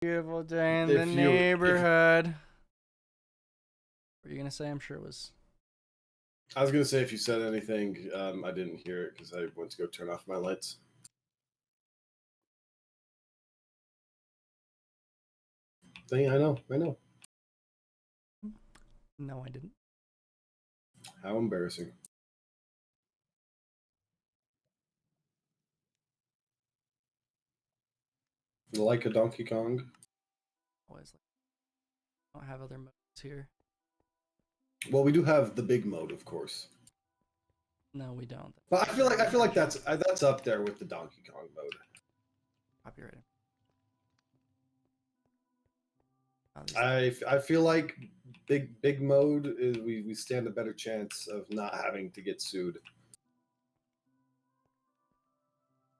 Beautiful day in the If you, if neighborhood. What were you gonna say? I'm sure it was. I was gonna say, if you said anything, I didn't hear it because I went to go turn off my lights. I know. No, I didn't. How embarrassing. Like a Donkey Kong. Always like. I don't have other modes here. Well, we do have the big mode, of course. No, we don't. But I feel like that's up there with the Donkey Kong mode. Copyrighted. I feel like big mode is we stand a better chance of not having to get sued.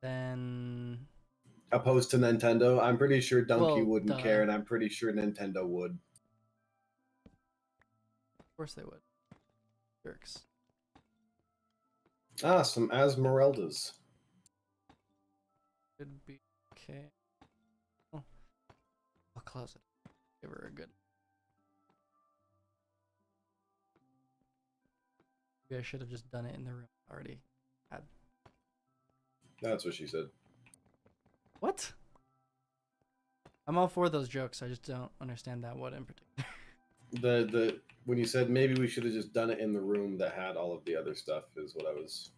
Then. Opposed to Nintendo, I'm pretty sure Donkey Well, wouldn't duh. care, and I'm pretty sure Nintendo would. Of course they would. Jerks. Ah, some Esmeraldas. Could be okay. Oh, I'll close it. Give her a good. Maybe I should have just done it in the room already. Had. That's what she said. What? I'm all for those jokes. I just don't understand that one in particular. The when you said maybe we should have just done it in the room that had all of the other stuff is what I was.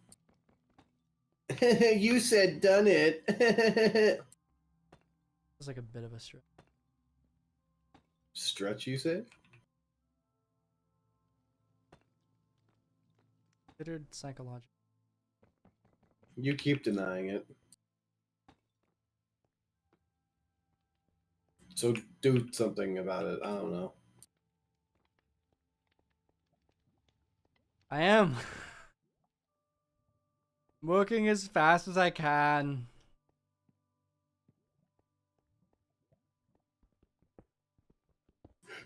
You said done it. It's like a bit of a stretch. Stretch, you say? Considered psychological. You keep denying it. So do something about it. I don't know. I am working as fast as I can.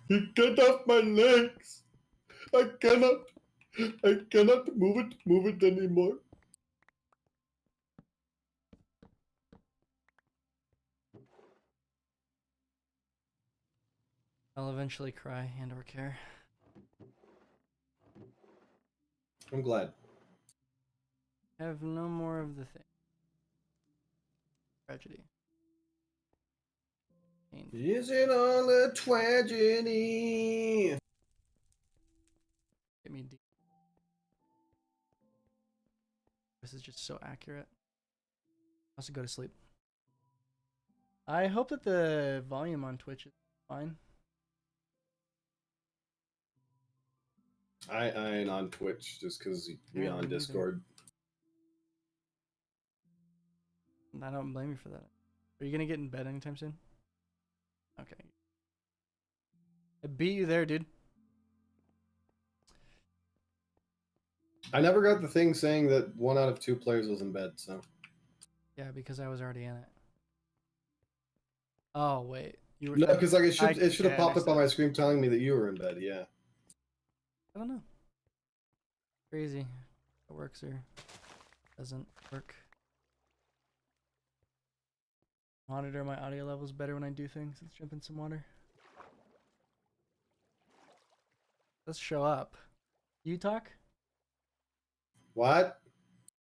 You get off my legs. I cannot move it anymore. I'll eventually cry and or care. I'm glad. Have no more of the thing. Tragedy. Pain. Is it all a tragedy? Get me deep. This is just so accurate. I also go to sleep. I hope that the volume on Twitch is fine. I ain't on Twitch just because we Yeah, on me neither. Discord. I don't blame you for that. Are you gonna get in bed anytime soon? Okay. I beat you there, dude. I never got the thing saying that 1 out of 2 players was in bed, so. Yeah, because I was already in it. Oh wait, you were. No, because like it should have okay, I popped up on my understand. screen telling me that you were in bed. Yeah. I don't know. Crazy. It works or doesn't work. Monitor my audio levels better when I do things. Let's jump in some water. Let's show up. You talk? What?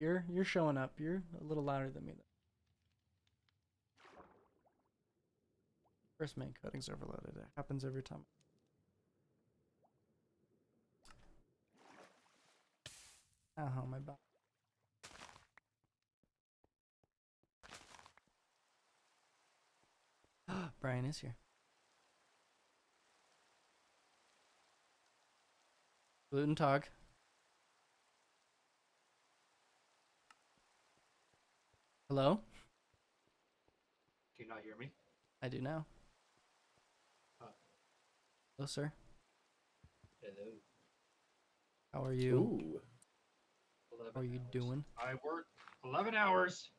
You're showing up. You're a little louder than me though. First main coding's overloaded. It happens every time. Oh my back. Brian is here. Guten Tag. Hello? Can you not hear me? I do now. Hello, sir. Hello. How are you? Ooh. How are you doing? I work 11 hours.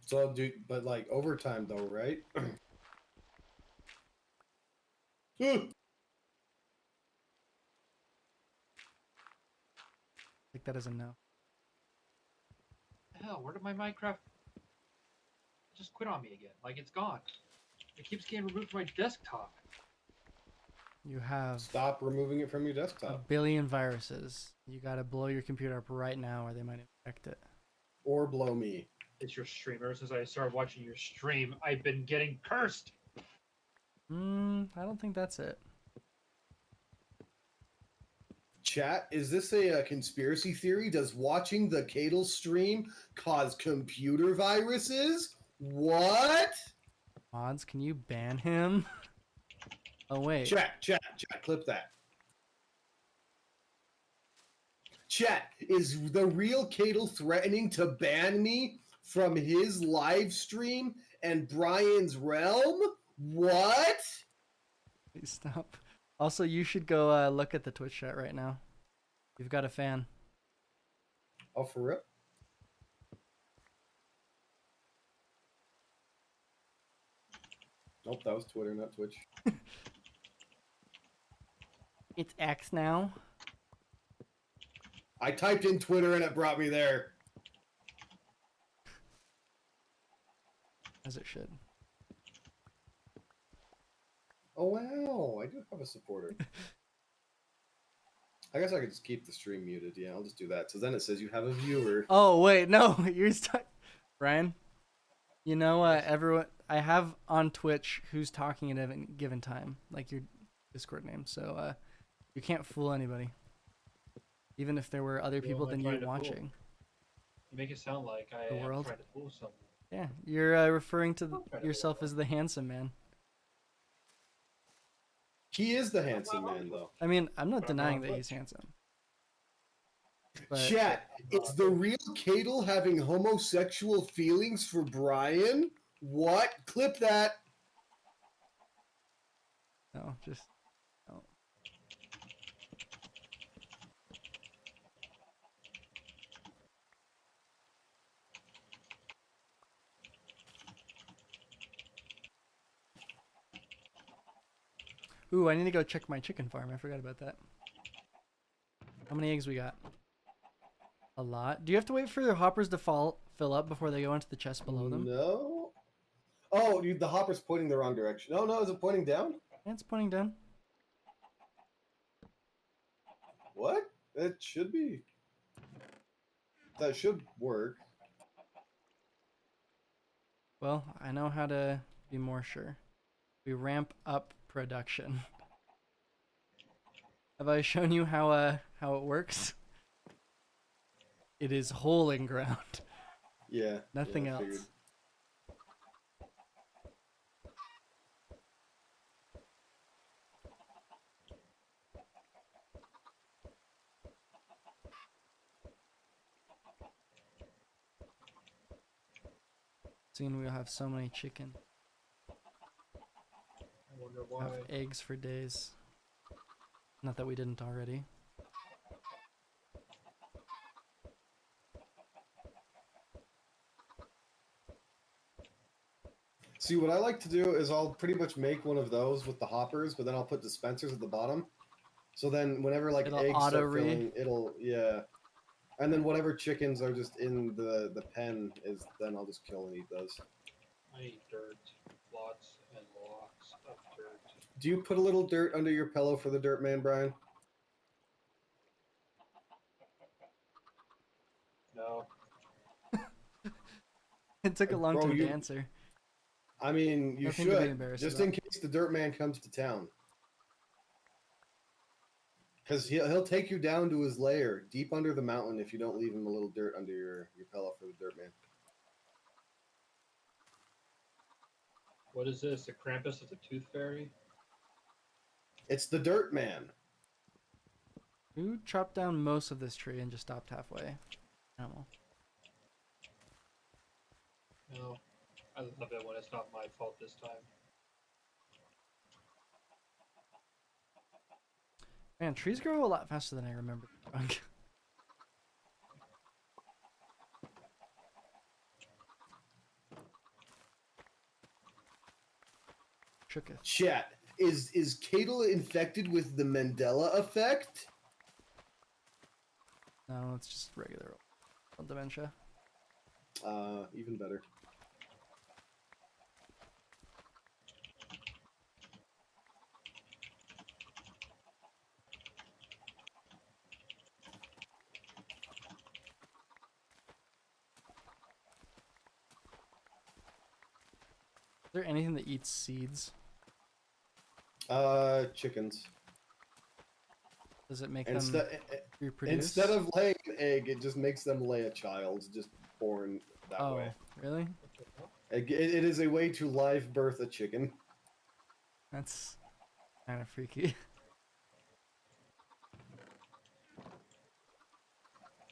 So, dude, but like overtime though, right? Take that as a no. The hell, where did my Minecraft? I just quit on me again. Like it's gone. It keeps getting removed from my desktop. You have Stop removing it from your a desktop. billion viruses. You gotta blow your computer up right now or they might infect it. Or blow me. It's your streamer. Since I started watching your stream, I've been getting cursed. I don't think that's it. Chat, is this a conspiracy theory? Does watching the Cadle stream cause computer viruses? What? Mods, can you ban him? Oh wait. Chat, clip that. Chat, is the real Cadle threatening to ban me from his live stream and Brian's realm? What? Please stop. Also, you should go look at the Twitch chat right now. You've got a fan. Oh, for real? Nope, that was Twitter, not Twitch. It's X now. I typed in Twitter and it brought me there. As it should. Oh, wow. I do have a supporter. I guess I could just keep the stream muted. Yeah, I'll just do that. So then it says you have a viewer. Oh wait, no, you're stuck. Brian, you know everyone I have on Twitch who's talking at a given time, like your Discord name. So you can't fool anybody, even if there were other Who people am I than trying you to fool? watching. You make it sound like I The am world? trying to fool someone. Yeah, you're referring to I'm trying to yourself fool as the handsome man. He is the handsome man, though. I mean, I'm not But I'm denying on that he's Twitch. handsome. But Chat, it's the real Cadle having homosexual feelings for Brian? What? Clip that. no, just no. Ooh, I need to go check my chicken farm. I forgot about that. How many eggs we got? A lot. Do you have to wait for your hoppers to fill up before they go into the chest below them? No. Oh, the hopper's pointing the wrong direction. Oh, no, is it pointing down? Yeah, it's pointing down. What? It should be. That should work. Well, I know how to be more sure. We ramp up production. Have I shown you how it works? It is hole in ground. Yeah. Nothing yeah, I else. figured. Soon we'll have so many chicken. I wonder why. Have eggs for days. Not that we didn't already. See, what I like to do is I'll pretty much make one of those with the hoppers, but then I'll put dispensers at the bottom. So then whenever like It'll eggs start auto-read? filling, it'll, yeah. And then whatever chickens are just in the pen is, then I'll just kill and eat those. I need dirt. Lots and lots of dirt. Do you put a little dirt under your pillow for the dirt man, Brian? No. It took a long Bro, time you- to answer. I mean, you Nothing to be should, embarrassed just about. in case the dirt man comes to town. Because he'll take you down to his lair, deep under the mountain, if you don't leave him a little dirt under your pillow for the dirt man. What is this? The Krampus of the Tooth Fairy? It's the dirt man. Who chopped down most of this tree and just stopped halfway? Animal. No. I love it when it's not my fault this time. Man, trees grow a lot faster than I remember. Shooketh. Chat, is Cadle infected with the Mandela effect? No, it's just regular old dementia. Even better. there anything that eats seeds? Chickens. Does it make them Instead, reproduce? instead of laying an egg, it just makes them lay a child, just born that Oh, way. really? It is a way to live birth a chicken. That's kind of freaky.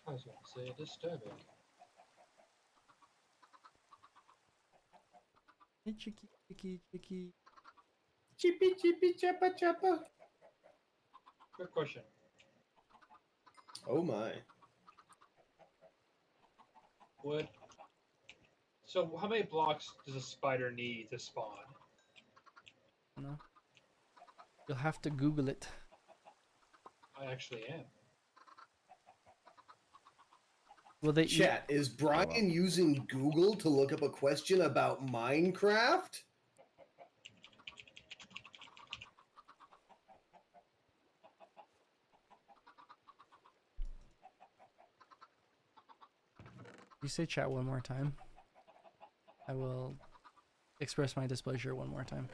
I was going to say disturbing. Hey, chicky, chicky, chicky. Chippy chippy chappa chappa. Good question. Oh my. So how many blocks does a spider need to spawn? I don't know. You'll have to Google it. I actually am. Will they eat? Chat, is Brian using Google to look up a question about Minecraft? You say chat one more time. I will express my displeasure one more time.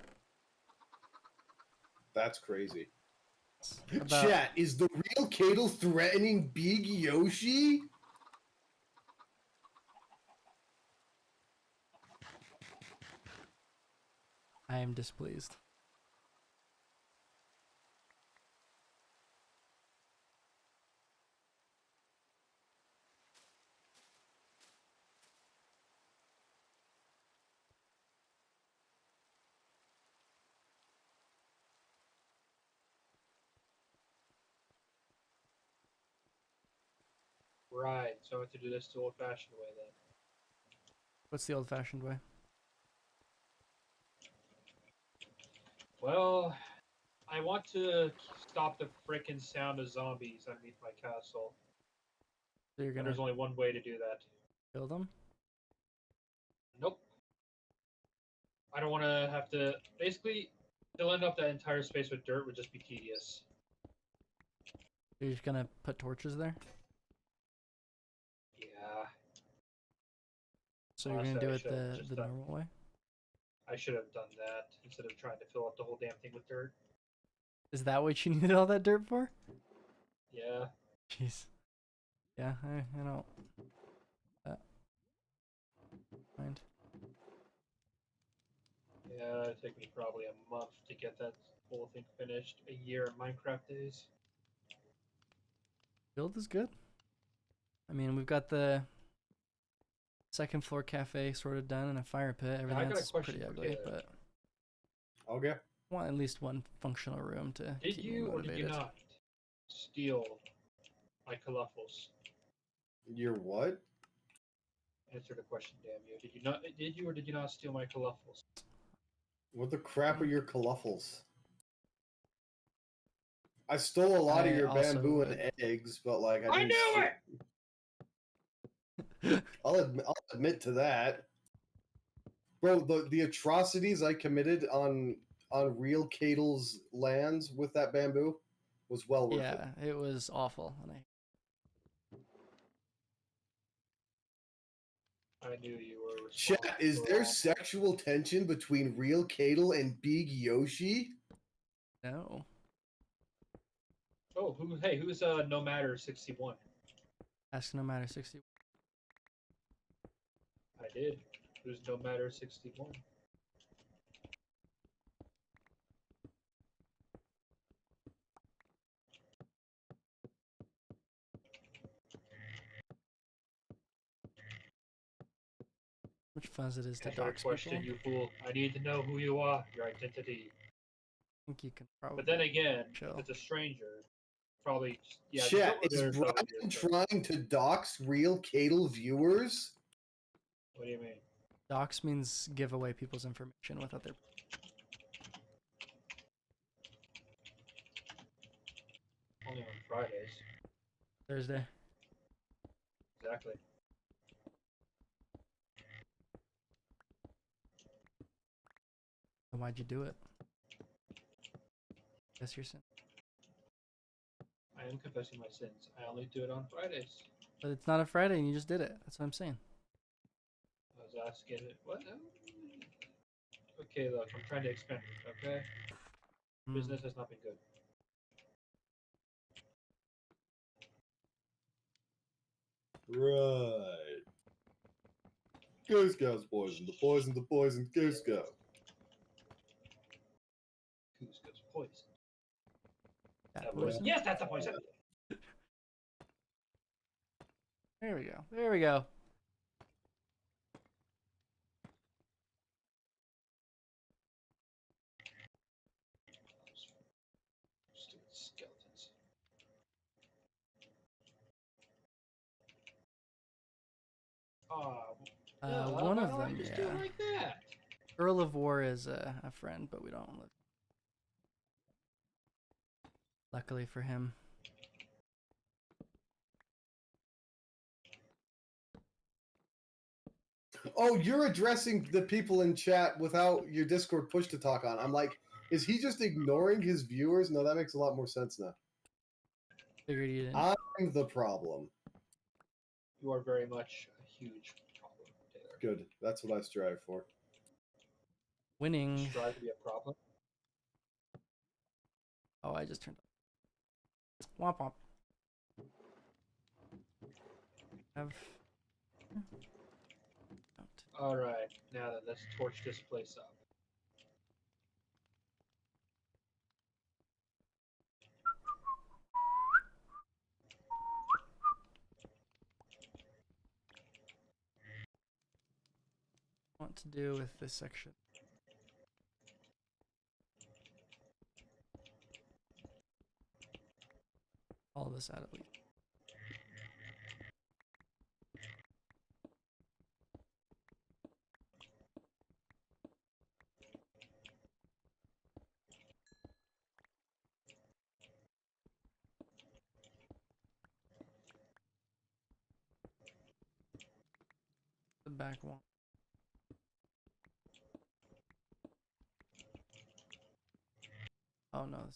That's crazy. About- Chat, is the real Cadle threatening Big Yoshi? I am displeased. Right, so I have to do this the old-fashioned way then. What's the old-fashioned way? Well, I want to stop the frickin' sound of zombies underneath my castle. So you're And gonna there's only one way to do that. kill them? Nope. I don't want to have to... Basically, filling up that entire space with dirt would just be tedious. You're just gonna put torches there? Yeah, So you're gonna Honestly, do I it should've the just the done- normal way? I should have done that instead of trying to fill up the whole damn thing with dirt. Is that what you needed all that dirt for? Yeah. Jeez. Yeah, I don't. Mind. Yeah, it'd take me probably a month to get that whole thing finished. A year of Minecraft days. Build is good. I mean, we've got the second floor cafe sort of done and a fire pit. Everything got a else is question pretty for ugly, Taylor. but Okay. I want at least one functional room to Did keep me you or did you motivated. not steal my Caluffles? Your what? Answer the question, damn you. Did you not? Did you or did you not steal my Caluffles? What the crap are your Caluffles? I stole a lot of I your also bamboo would. and eggs, but like I I didn't. knew steal- I'll admit to that, bro. The atrocities I committed on real Cadle's lands with that bamboo was well worth it. Yeah, it was awful. And I knew you were Chat, responsible is for there all. sexual tension between real Cadle and Big Yoshi? no. Oh, who's No Matter 61? Ask no matter 60. I did. Who's No Matter 61? Much fun as it is to Answer the dox question, people. you fool. I need to know who you are, your identity. I think you can probably. But then again, chill. if it's a stranger, probably yeah. just Chat, go over is there and tell them Brian you're- trying to dox real Cadle viewers? What do you mean? Dox means give away people's information without their. Only on Fridays. Thursday. Exactly. Then why'd you do it? Guess your sin. I am confessing my sins. I only do it on Fridays. But it's not a Friday and you just did it. That's what I'm saying. I was asking it. What? Okay, look, I'm trying to expand it, okay? Business has not been good. Right. Goose Go's poison. The poison, the poison, Goose Go. Goose goes poison. That That poison? poison. Yes, that's a poison. There we go. There we go. Stupid skeletons. One why of don't I them, just do it yeah. like that? Earl of War is a friend, but we don't live. Luckily for him. Oh, you're addressing the people in chat without your Discord push to talk on. I'm like, is he just ignoring his viewers? No, that makes a lot more sense now. Figured you didn't. I'm the problem. You are very much a huge problem, Taylor. Good. That's what I strive for. Winning. Strive to be a problem. Oh, I just turned up. Womp womp. Have. All right, now then, let's torch this place up. What to do with this section? All this out at least. The back one. Oh no.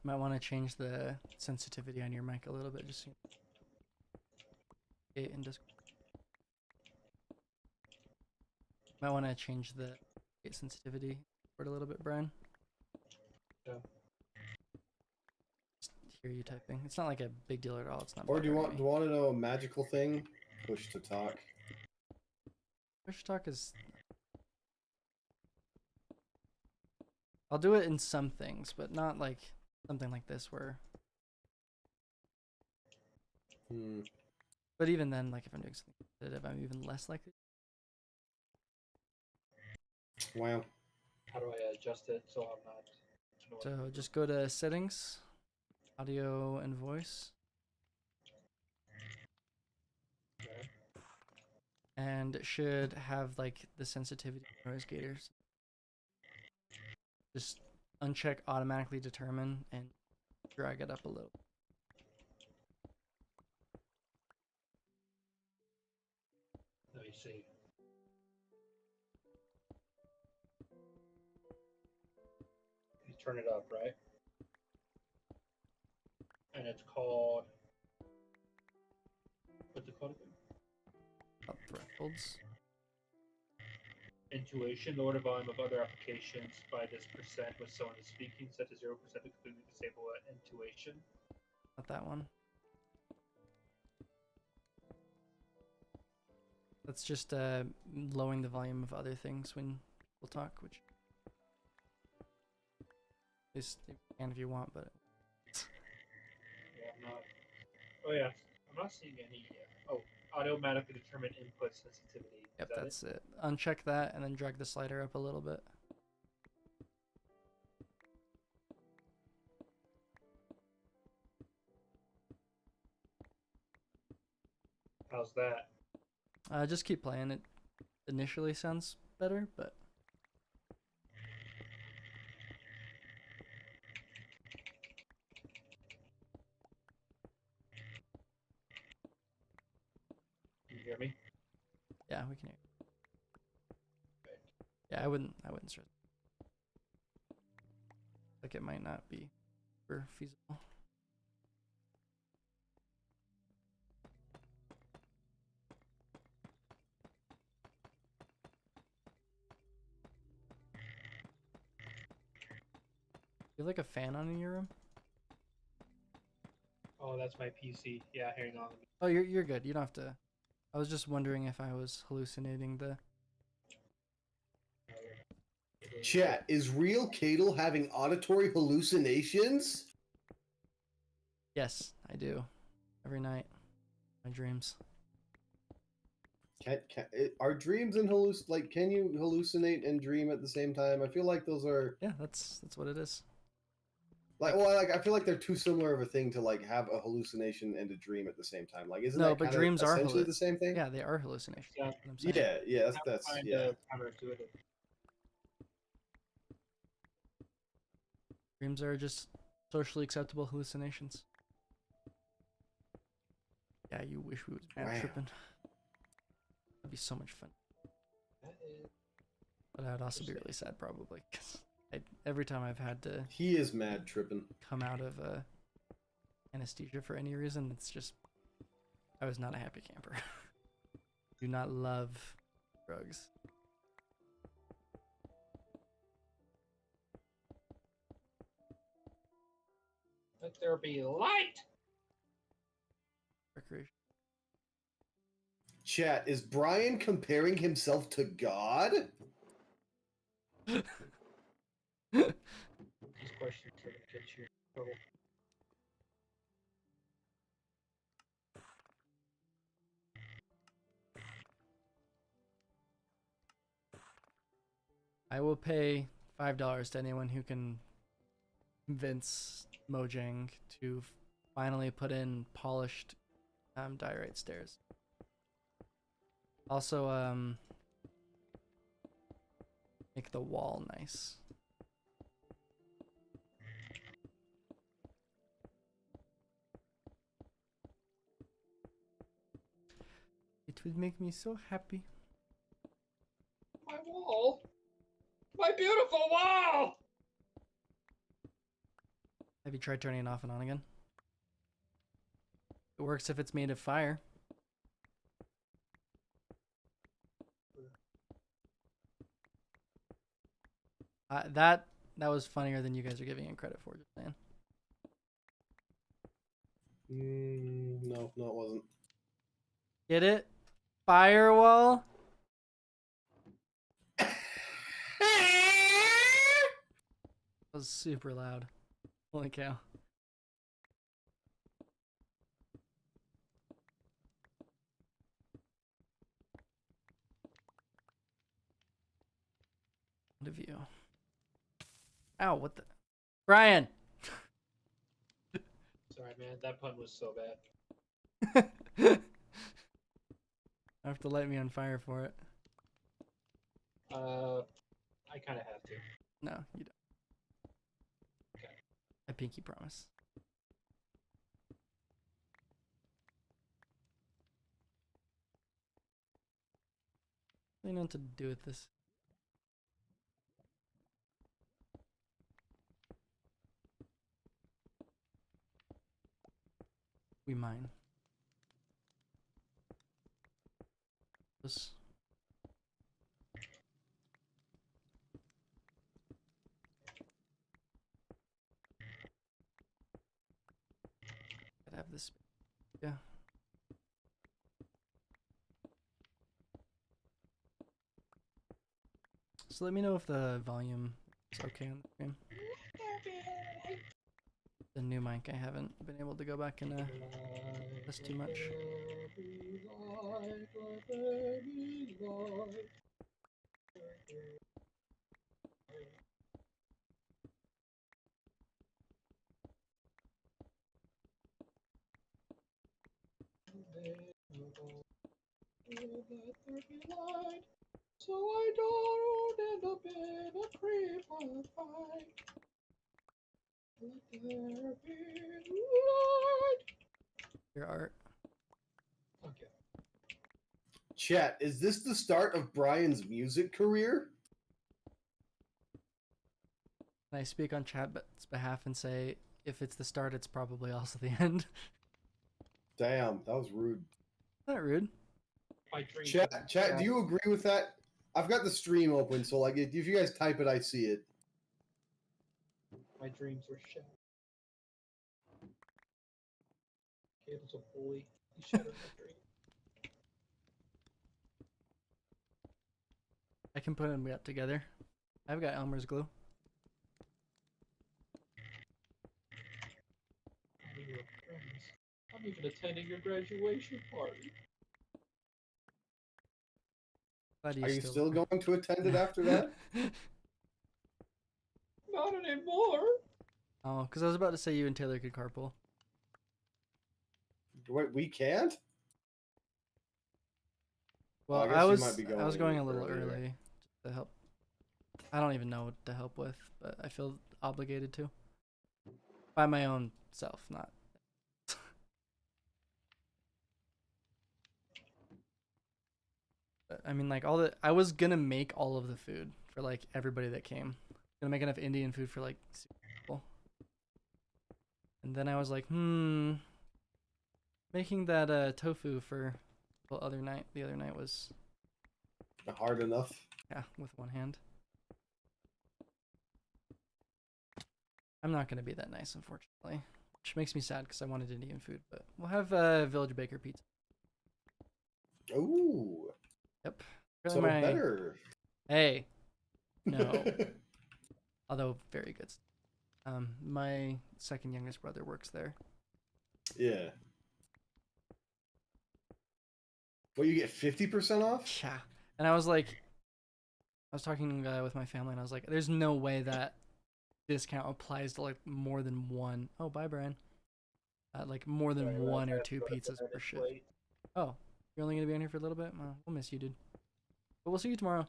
Might want to change the sensitivity on your mic a little bit, just so you in Discord. Might want to change the sensitivity for it a little bit, Brian. Yeah. Just hear you typing. It's not like a big deal at all. It's not. Or do you bothering want me. to know a magical thing? Push to talk. Push talk is. I'll do it in some things, but not like something like this where. But even then, like if I'm doing something competitive, I'm even less likely. Wow. How do I adjust it so I'm not? So just go to settings, audio and voice, Okay. and it should have like the sensitivity noise gators. Just uncheck automatically determine and drag it up a little. Let me see. You turn it up, right? And it's called. What's it called again? Up thresholds. Intuition. Lower the volume of other applications by this percent when someone is speaking. Set to 0% to completely disable intuition. Not that one. That's just lowering the volume of other things when people talk, which is you can if you want, but Yeah, I'm not. Oh yeah, I'm not seeing any. Oh, automatically determine input sensitivity. yep, Is that that's it. Uncheck that and then drag the slider up a little bit. How's that? Just keep playing. It initially sounds better, but Can you hear me? yeah, we can hear. Yeah, I wouldn't stress. Like it might not be super feasible. You have like a fan on in your room? Oh, that's my PC. Yeah, hang on. Oh, you're good. You don't have to. I was just wondering if I was hallucinating the. Chat, is real Cadle having auditory hallucinations? Yes, I do. Every night, my dreams. Are dreams and can you hallucinate and dream at the same time? I feel like those are Yeah, that's what it is. I feel like they're too similar of a thing to like have a hallucination and a dream at the same time. Like, isn't No, that but kind of dreams are essentially the same thing? Yeah, they are hallucinations. Yeah, That's what I'm saying. Yeah, that's find yeah. counterintuitive. Dreams are just socially acceptable hallucinations. Yeah, you wish we was bad Wow. tripping. That'd be so much fun. That is... But I'd also be really sad probably, because every time I've had to He is mad tripping. come out of anesthesia for any reason, it's just I was not a happy camper. Do not love drugs. Let there be light! Recreation. Chat, is Brian comparing himself to God? These questions are gonna get you in trouble. I will pay $5 to anyone who can convince Mojang to finally put in polished diorite stairs. Also, make the wall nice. It would make me so happy. My wall! My beautiful wall! Have you tried turning it off and on again? It works if it's made of fire. That was funnier than you guys are giving it credit for, just saying. No, it wasn't. Get it? Firewall? That was super loud. Holy cow. What a view. Ow, what the? Brian! Sorry, man, that pun was so bad. I have to light me on fire for it. I kind of have to. No, you don't. Okay. I pinky promise. I don't know what to do with this. We mine. This. Gotta have this. Yeah. So let me know if the volume is okay on the stream. The new mic, I haven't been able to go back and test too much. Let there be light, so I don't end up in a creeper fight. Let there be light. Your art. Okay. Chat, is this the start of Brian's music career? Can I speak on chat's behalf and say if it's the start, it's probably also the end? Damn, that was rude. Not rude. My dreams. Chat, do you agree with that? I've got the stream open, so like, if you guys type it, I see it. My dreams were shattered. Cable's a bully. He shattered my dream. I can put them up together. I've got Elmer's glue. We were friends. I'm even attending your graduation party. Glad Are you still going to attend it after that? Not anymore. Oh, because I was about to say you and Taylor could carpool. Wait, we can't? Well, I guess I you was might be going a little earlier. early to help. I don't even know what to help with, but I feel obligated to. By my own self, not. But, I mean, like I was gonna make all of the food for like everybody that came. Gonna make enough Indian food for like 6 people. And then I was like, making that tofu for the other night was Hard enough. yeah, with one hand. I'm not gonna be that nice, unfortunately, which makes me sad because I wanted Indian food. But we'll have Village Baker pizza. Ooh. Yep. So My- better. Hey, no. Although very good. My second youngest brother works there. Yeah. Well, you get 50% off? Yeah. And I was like, I was talking with my family, and I was like, there's no way that discount applies to like more than one. Oh, bye, Brian. Like more than one or two pizzas per shift. Oh, you're only gonna be on here for a little bit? Well, we'll miss you, dude. But we'll see you tomorrow.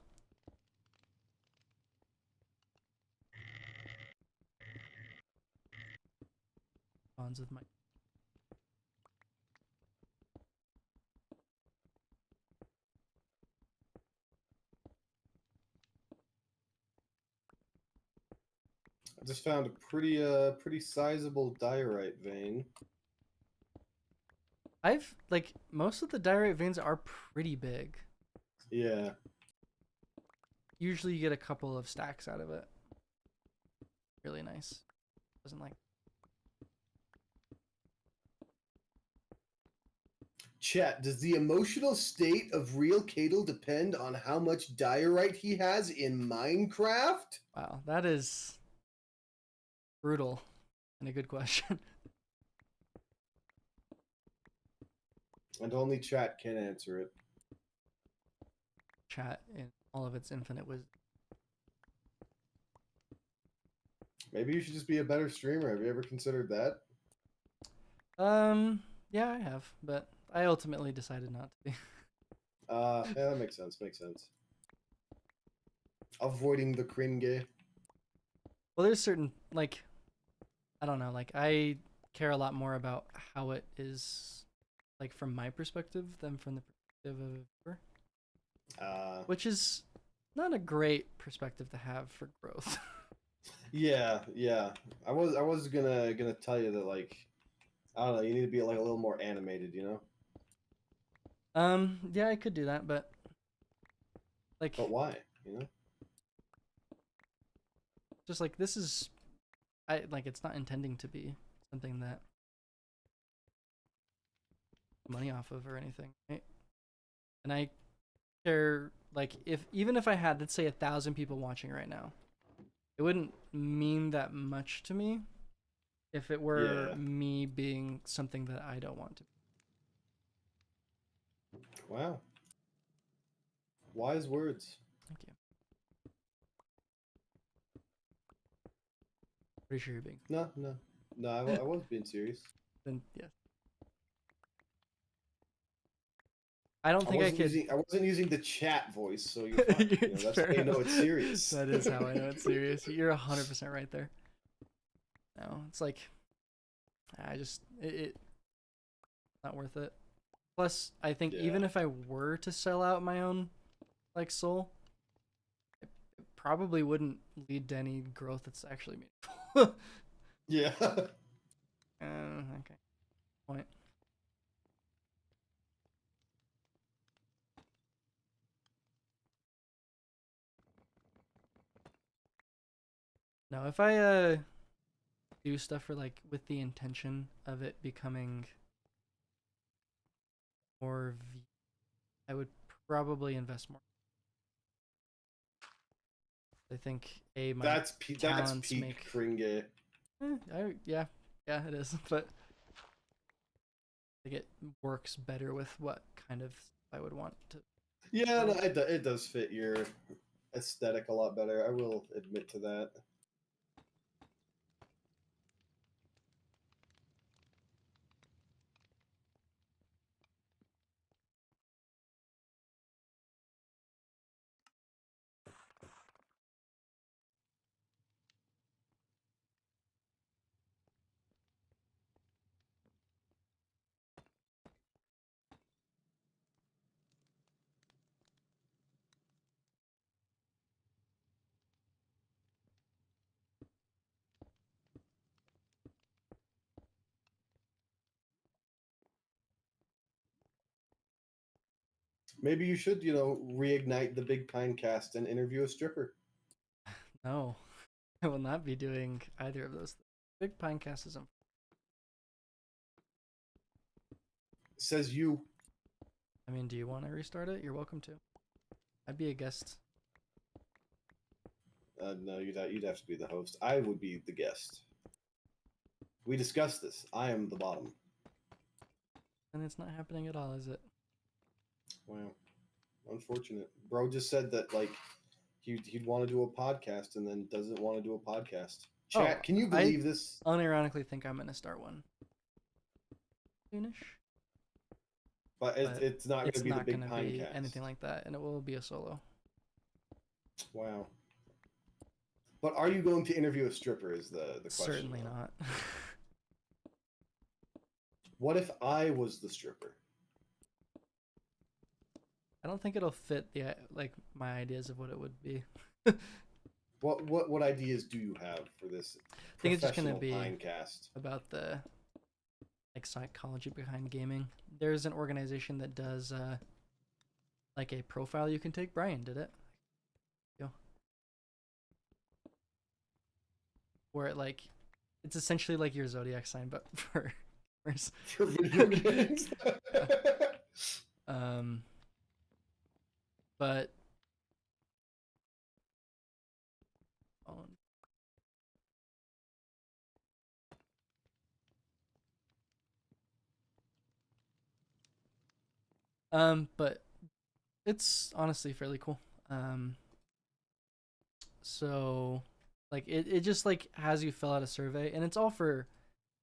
Bonds with my. I just found a pretty sizable diorite vein. I've like most of the diorite veins are pretty big. Yeah. Usually you get a couple of stacks out of it. Really nice. Doesn't like. Chat, does the emotional state of real Cadle depend on how much diorite he has in Minecraft? Wow, that is brutal and a good question. And only chat can answer it. Chat in all of its infinite wisdom. Maybe you should just be a better streamer. Have you ever considered that? Yeah, I have, but I ultimately decided not to be. Yeah, that makes sense. Makes sense. Avoiding the cringe. Well, there's certain like, I don't know, like I care a lot more about how it is, like from my perspective than from the perspective of a viewer, which is not a great perspective to have for growth. Yeah. I was gonna tell you that, like, I don't know, you need to be like a little more animated, you know? Yeah, I could do that, but like, But why? You know? just like this is, it's not intending to be something that money off of or anything, right? And I care, like, even if I had, let's say, 1,000 people watching right now, it wouldn't mean that much to me if it were me being something that I don't want to be. Wow. Wise words. Thank you. Pretty sure you're being. No, I was being serious. Then yes. I don't think I could. I wasn't using the chat voice, so you're fine. You know, that's how Fair you know enough. it's serious. That is how I know it's serious. You're 100% right there. No, it's like it not worth it. Plus, I think Yeah. even if I were to sell out my own like soul, it probably wouldn't lead to any growth that's actually meaningful. Yeah. Okay. Point. No, if I do stuff for like with the intention of it becoming more I would probably invest more. I think my that's talents peak make Kringe. yeah, it is, but I think it works better with what kind of I would want to. Yeah, no, it does fit your aesthetic a lot better. I will admit to that. Maybe you should, reignite the Big Pine cast and interview a stripper. No, I will not be doing either of those things. Big Pinecast is Says you. I mean, do you want to restart it? You're welcome to. I'd be a guest. No, you'd have to be the host. I would be the guest. We discussed this. I am the bottom. And it's not happening at all, is it? Wow, unfortunate. Bro just said that like he'd want to do a podcast and then doesn't want to do a podcast. Chat, can you believe this? Unironically think I'm gonna start one soonish. But it's not going to be the Big Pine be cast. anything like that, and it will be a solo. Wow. But are you going to interview a stripper? Is the question? Certainly not. What if I was the stripper? I don't think it'll fit the like my ideas of what it would be. What ideas do you have for this? I think it's just gonna be Pinecast about the like psychology behind gaming. There's an organization that does like a profile you can take. Brian did it. Where it like it's essentially like your zodiac sign, but for gamers. for video games. But but it's honestly fairly cool. So like it just like has you fill out a survey, and it's all for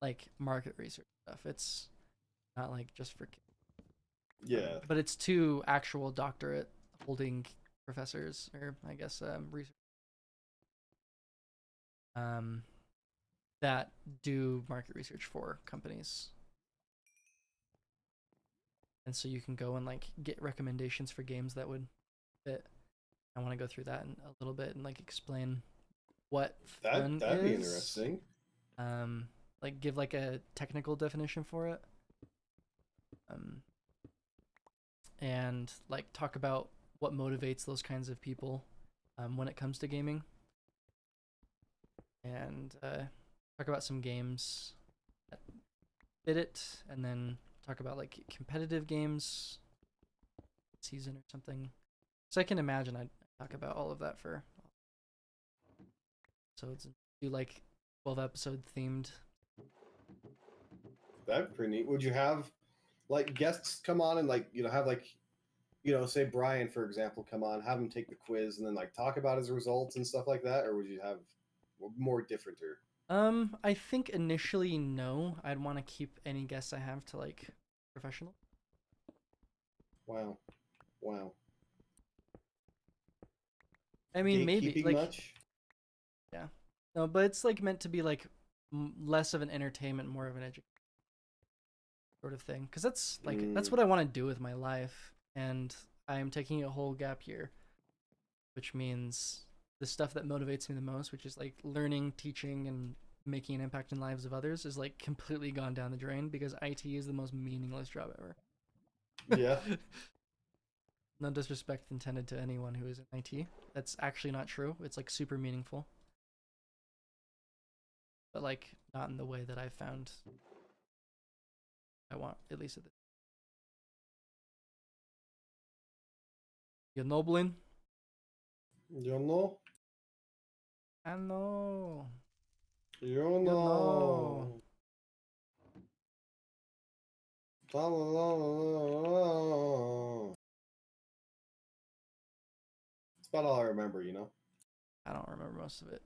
like market research stuff. It's not like just for kids. Yeah. But it's to actual doctorate holding professors, or I guess research that do market research for companies. And so you can go and like get recommendations for games that would fit. I want to go through that in a little bit and like explain what fun that'd is. be interesting. Like give like a technical definition for it. And like talk about what motivates those kinds of people when it comes to gaming. And talk about some games that fit it, and then talk about like competitive games season or something. So I can imagine I'd talk about all of that for episodes and do like 12 episode themed. That'd be pretty neat. Would you have like guests come on and like have like say Brian for example come on, have him take the quiz and then like talk about his results and stuff like that, or would you have more different or I think initially no. I'd want to keep any guests I have to like professional. Wow. Wow. I mean, maybe Gatekeeping like much? yeah, no, but it's like meant to be like less of an entertainment, more of an education sort of thing. Because that's Mm, what I want to do with my life, and I am taking a whole gap year, which means the stuff that motivates me the most, which is like learning, teaching, and making an impact in lives of others, is like completely gone down the drain because IT is the most meaningless job ever. yeah. No disrespect intended to anyone who is in IT. That's actually not true. It's like super meaningful, but like not in the way that I found I want, at least at this. You Noblin? You know? I know. You You know. know. La, la, la, la, la. It's about all I remember, you know? I don't remember most of it.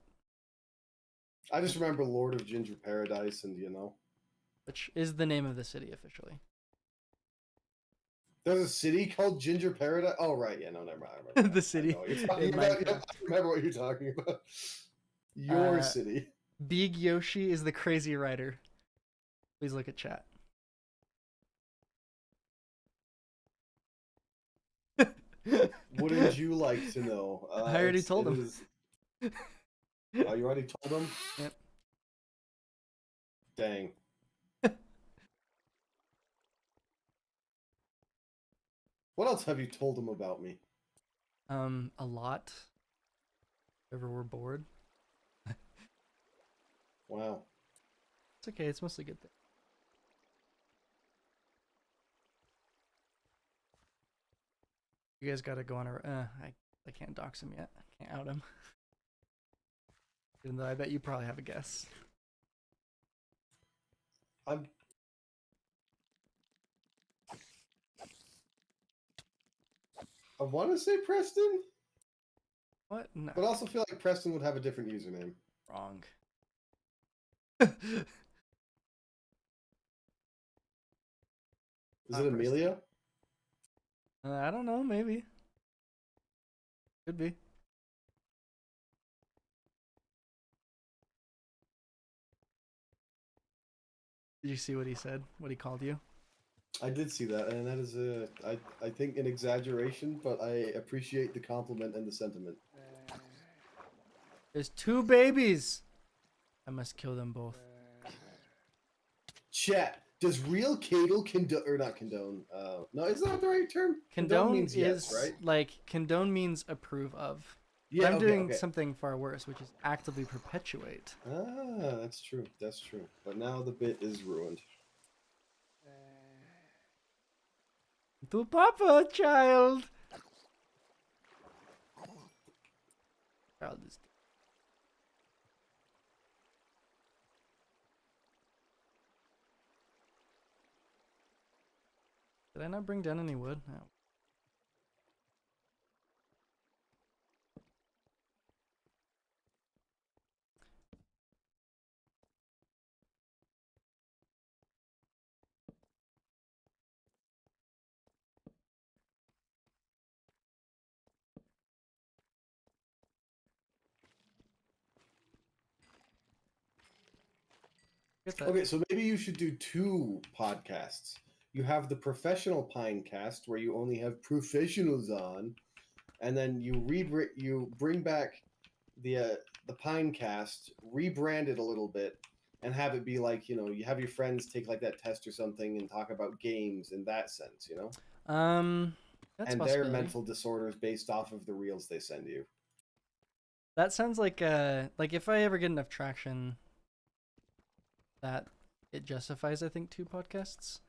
I just remember Lord of Ginger Paradise and, you know. Which is the name of the city officially. There's a city called Ginger Paradise. Oh, right. Yeah, no, never mind. I remember The now. city I know what you're talking in about. Yep, Minecraft. I remember what you're talking about. Your Uh, city. Big Yoshi is the crazy writer. Please look at chat. Wouldn't you like to know? I already told It him. is. Oh, you already told him? Yep. Dang. What else have you told him about me? A lot. If ever we're bored. Wow. It's okay. It's mostly good things. You guys gotta go on a. I can't dox him yet. I can't out him. Even though I bet you probably have a guess. I'm. I want to say Preston, What? No. but I also feel like Preston would have a different username. Wrong. Is Not it Preston. Amelia? I don't know. Maybe. Could be. Did you see what he said? What he called you? I did see that, and that is I think an exaggeration, but I appreciate the compliment and the sentiment. There's 2 babies. I must kill them both. Chat. Does real Cadle condone or not condone? No, is that the right term? Condone means is yes, right? like condone means approve of. But Yeah. I'm Okay. doing Okay. something far worse, which is actively perpetuate. Ah, that's true. That's true. But now the bit is ruined. To Papa, child. Child is. Did I not bring down any wood? No. Get that. Okay, so maybe you should do 2 podcasts. You have the professional Pinecast where you only have professionals on, and then you bring back the Pinecast, rebrand it a little bit, and have it be like, you know, you have your friends take like that test or something and talk about games in that sense, you know, That's a and their possibility. mental disorders based off of the reels they send you. That sounds like if I ever get enough traction that it justifies, I think, 2 podcasts.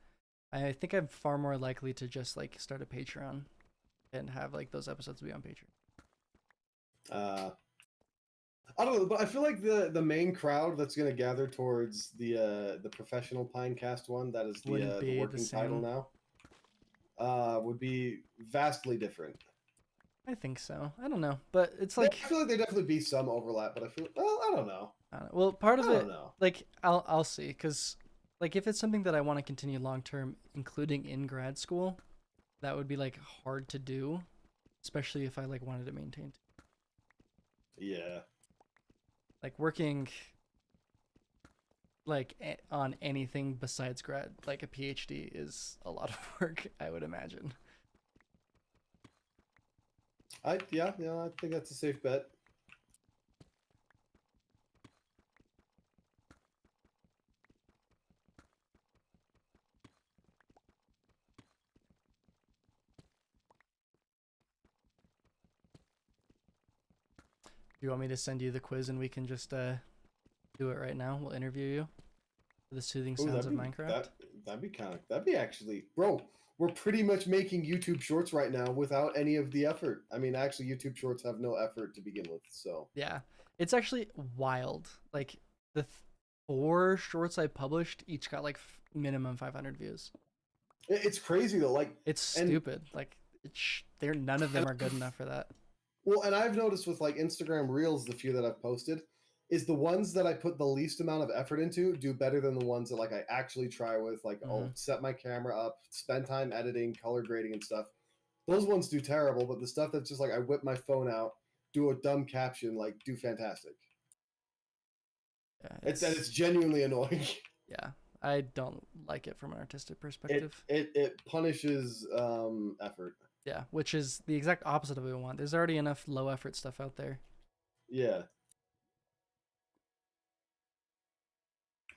I think I'm far more likely to just like start a Patreon and have like those episodes be on Patreon. I don't know, but I feel like the main crowd that's going to gather towards the professional Pinecast one, that is Wouldn't the be the working title same. now, would be vastly different. I think so. I don't know, but it's I like feel like there definitely be some overlap, but I feel I don't know. I don't know. Well, part of I it, don't know. like I'll see, because like if it's something that I want to continue long term, including in grad school, that would be like hard to do, especially if I like wanted to maintain. Yeah. Like working like on anything besides grad, like a PhD, is a lot of work, I would imagine. I think that's a safe bet. Do you want me to send you the quiz and we can just do it right now? We'll interview you for the soothing Ooh, sounds of Minecraft. that'd be actually, bro. We're pretty much making YouTube Shorts right now without any of the effort. I mean, actually, YouTube Shorts have no effort to begin with. So Yeah, it's actually wild. Like the 4 shorts I published each got like minimum 500 views. it's crazy though. Like, It's and stupid. Like they're none of them are good enough for that. well, and I've noticed with like Instagram Reels, the few that I've posted, is the ones that I put the least amount of effort into do better than the ones that like I actually try with. Like, I'll set my camera up, spend time editing, color grading, and stuff. Those ones do terrible, but the stuff that's just like I whip my phone out, do a dumb caption, like do fantastic. Yeah, It's genuinely annoying. yeah, I don't like it from an artistic It perspective. it punishes effort. Yeah, which is the exact opposite of what we want. There's already enough low effort stuff out there. Yeah.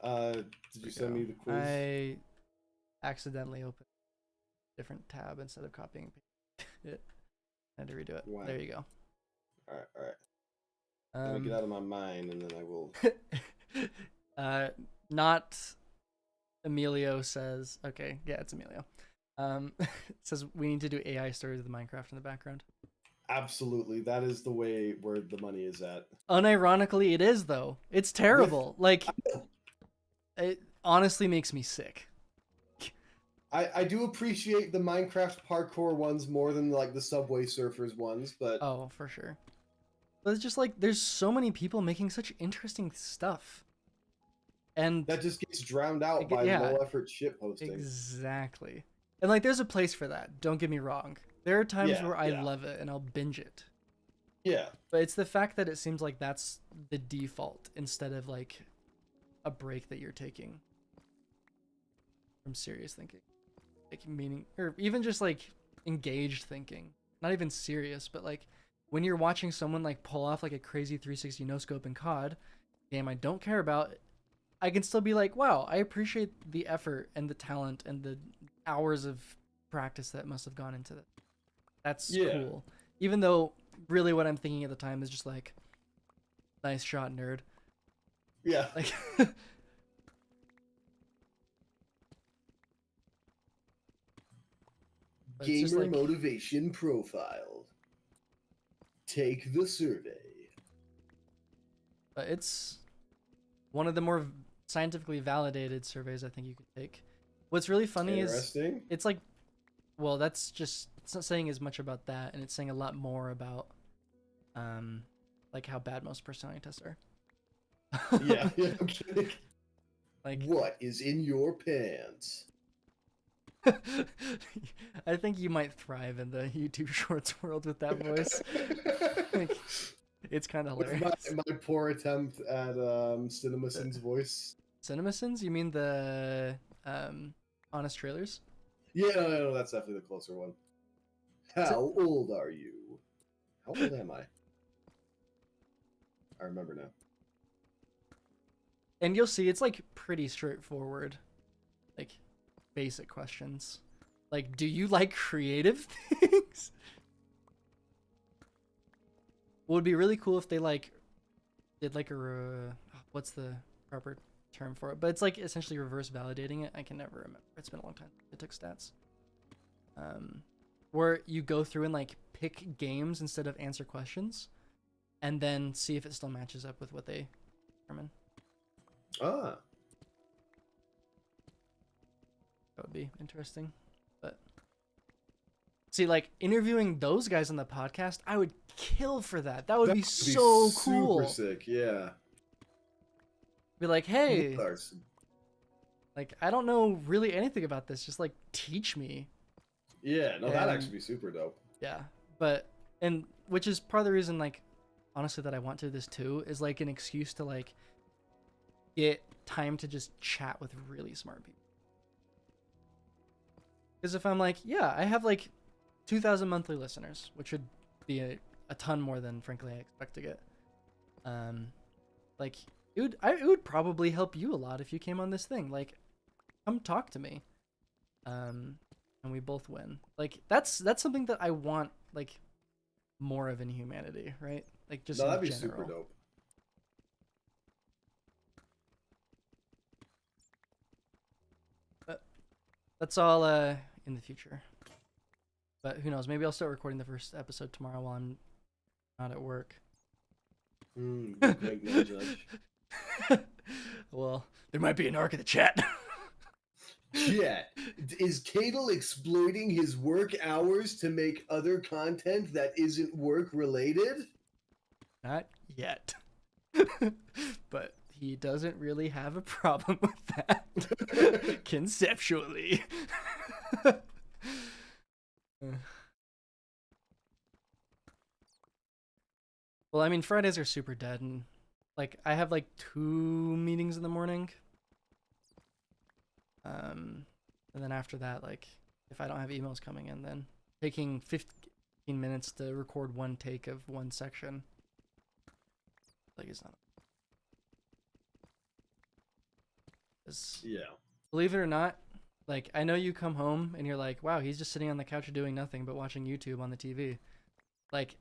Did you send me the quiz? I accidentally opened a different tab instead of copying it. I had to redo it. Wow. There you go. All right. Let me get out of my mind, and then I will. Not Emilio says. Okay, yeah, it's Emilio. Says we need to do AI stories of the Minecraft in the background. Absolutely, that is the way where the money is at. Unironically, it is though. It's terrible. Like, it honestly makes me sick. I do appreciate the Minecraft parkour ones more than like the Subway Surfers ones, but Oh, for sure. But it's just like there's so many people making such interesting stuff, and that just gets drowned out by yeah, low effort shit posting. exactly. And like, there's a place for that. Don't get me wrong. There are times Yeah, where I yeah. love it and I'll binge it. Yeah, But it's the fact that it seems like that's the default instead of like a break that you're taking from serious thinking. Like meaning, or even just like engaged thinking. Not even serious, but like when you're watching someone like pull off like a crazy 360 no scope in COD, game I don't care about, I can still be like, wow, I appreciate the effort and the talent and the hours of practice that must have gone into that. That's cool. Even though really what I'm thinking at the time is just like, nice shot, nerd. yeah. Like, Gamer like, motivation profile. Take the survey. but it's one of the more scientifically validated surveys I think you could take. What's really funny is it's like, well, that's just, it's not saying as much about that, and it's saying a lot more about like how bad most personality tests are. Yeah, okay. Like, what is in your pants? I think you might thrive in the YouTube Shorts world with that voice. Like, it's kind of hilarious. With my poor attempt at CinemaSins voice. CinemaSins? You mean the Honest Trailers? Yeah, no, that's definitely the closer one. How old are you? How old am I? I remember now. And you'll see it's like pretty straightforward. Like basic questions. Like, do you like creative things? What would be really cool if they like did like a what's the proper term for it? But it's like essentially reverse validating it. I can never remember. It's been a long time. It took stats. Where you go through and like pick games instead of answer questions, and then see if it still matches up with what they determine. Ah. That would be interesting. But see, like interviewing those guys on the podcast, I would kill for that. That would be so cool. Super sick, yeah. Be like, hey, like I don't know really anything about this. Just like teach me. Yeah, no, that'd And- actually be super dope. Yeah, but and which is part of the reason, like, honestly, that I want to do this too, is like an excuse to like get time to just chat with really smart people. Because if I'm like, yeah, I have like 2,000 monthly listeners, which would be a ton more than frankly I expect to get. Like it would probably help you a lot if you came on this thing. Like, come talk to me. And we both win. Like that's something that I want, like, more of in humanity, right? Like, just No, in that'd be general. super dope. But that's all in the future. But who knows? Maybe I'll start recording the first episode tomorrow while I'm not at work. Wink, wink, nudge, nudge. Well, there might be an arc in the chat. Yeah. Is Cadle exploiting his work hours to make other content that isn't work related? Not yet. But he doesn't really have a problem with that. Conceptually. Well, I mean, Fridays are super dead, and like I have like 2 meetings in the morning. And then after that, like, if I don't have emails coming in, then taking 15 minutes to record one take of one section, like, it's not. 'Cause, Yeah. believe it or not, like, I know you come home and you're like, wow, he's just sitting on the couch doing nothing but watching YouTube on the TV. Like,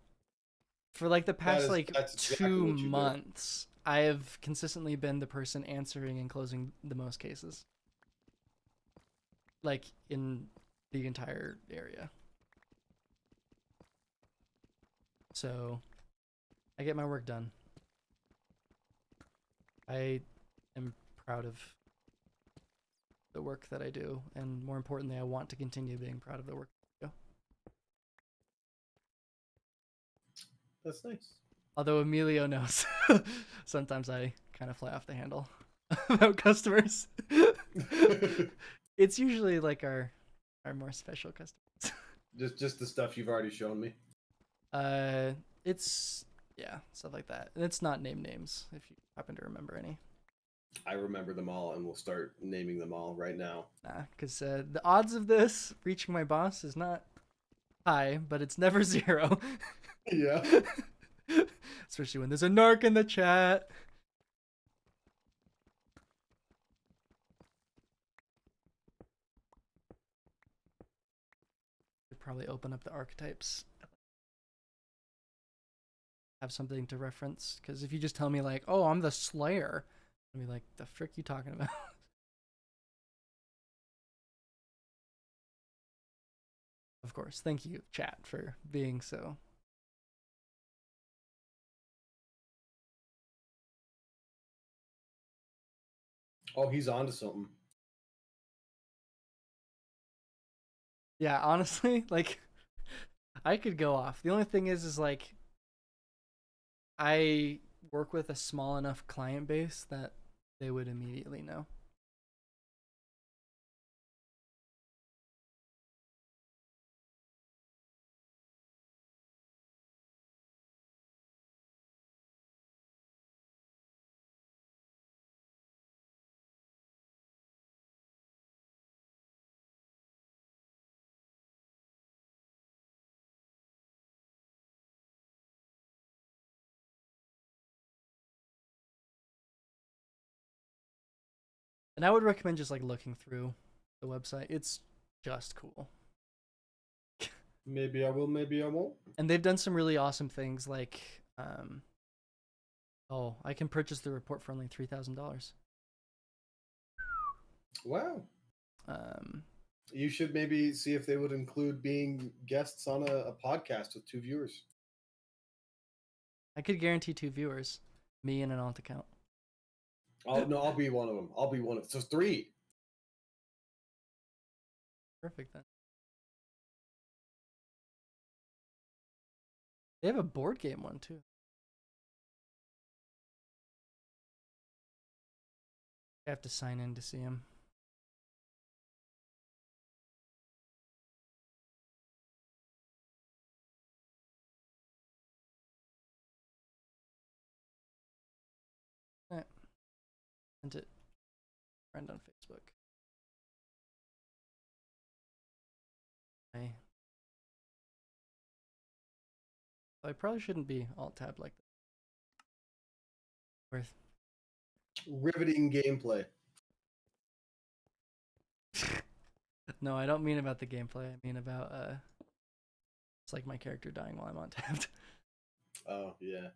for like the past that's exactly 2 what you do. months, I have consistently been the person answering and closing the most cases. Like, in the entire area. So, I get my work done. I am proud of the work that I do, and more importantly, I want to continue being proud of the work I do. That's nice. Although Emilio knows, sometimes I kind of fly off the handle about customers. It's usually like our more special customers. just the stuff you've already shown me. It's, yeah, stuff like that. And it's not names if you happen to remember any. I remember them all, and we'll start naming them all right now. Nah, because the odds of this reaching my boss is not high, but it's never 0. Yeah. Especially when there's a narc in the chat. Could probably open up the archetypes. Have something to reference, because if you just tell me like, oh, I'm the Slayer, I'll be like, the frick you talking about? Of course, thank you, chat, for being so. Oh, he's onto something. Yeah, honestly, like, I could go off. The only thing is like, I work with a small enough client base that they would immediately know. And I would recommend just like looking through the website. It's just cool. Maybe I will, maybe I won't. And they've done some really awesome things like, oh, I can purchase the report for only $3,000. Wow. Um, You should maybe see if they would include being guests on a podcast with 2 viewers. I could guarantee 2 viewers, me and an alt account. I'll be one of them. I'll be one of them. So 3. Perfect then. They have a board game one too. I have to sign in to see them. Sent it friend on Facebook. I probably shouldn't be alt tab like that. Worth. Riveting gameplay. No, I don't mean about the gameplay. I mean about it's like my character dying while I'm on tabbed. Oh yeah,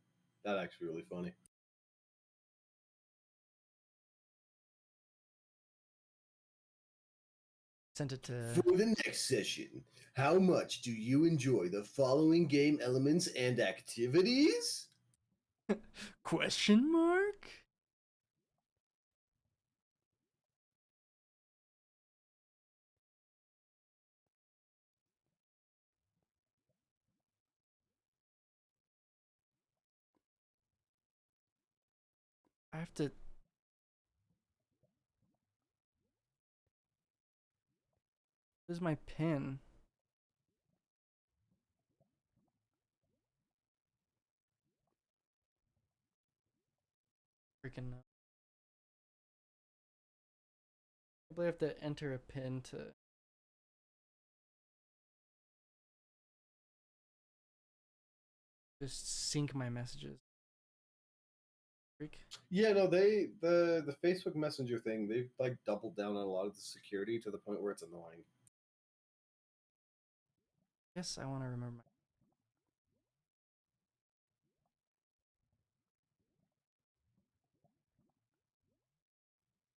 that actually really funny. Sent it to For the next session, how much do you enjoy the following game elements and activities? question mark? I have to Where's my pin? Freaking no. Probably have to enter a pin to just sync my messages. Freak. Yeah, no, the Facebook Messenger thing, they've like doubled down on a lot of the security to the point where it's annoying. Guess I want to remember my.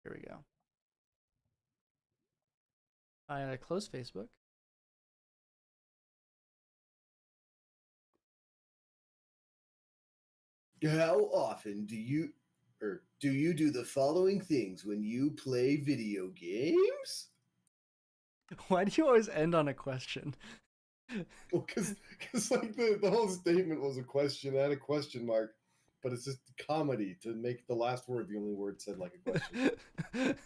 Here we go. I close Facebook. How often do you do the following things when you play video games? Why do you always end on a question? Well, because like the whole statement was a question, it had a question mark, but it's just comedy to make the last word the only word said like a question.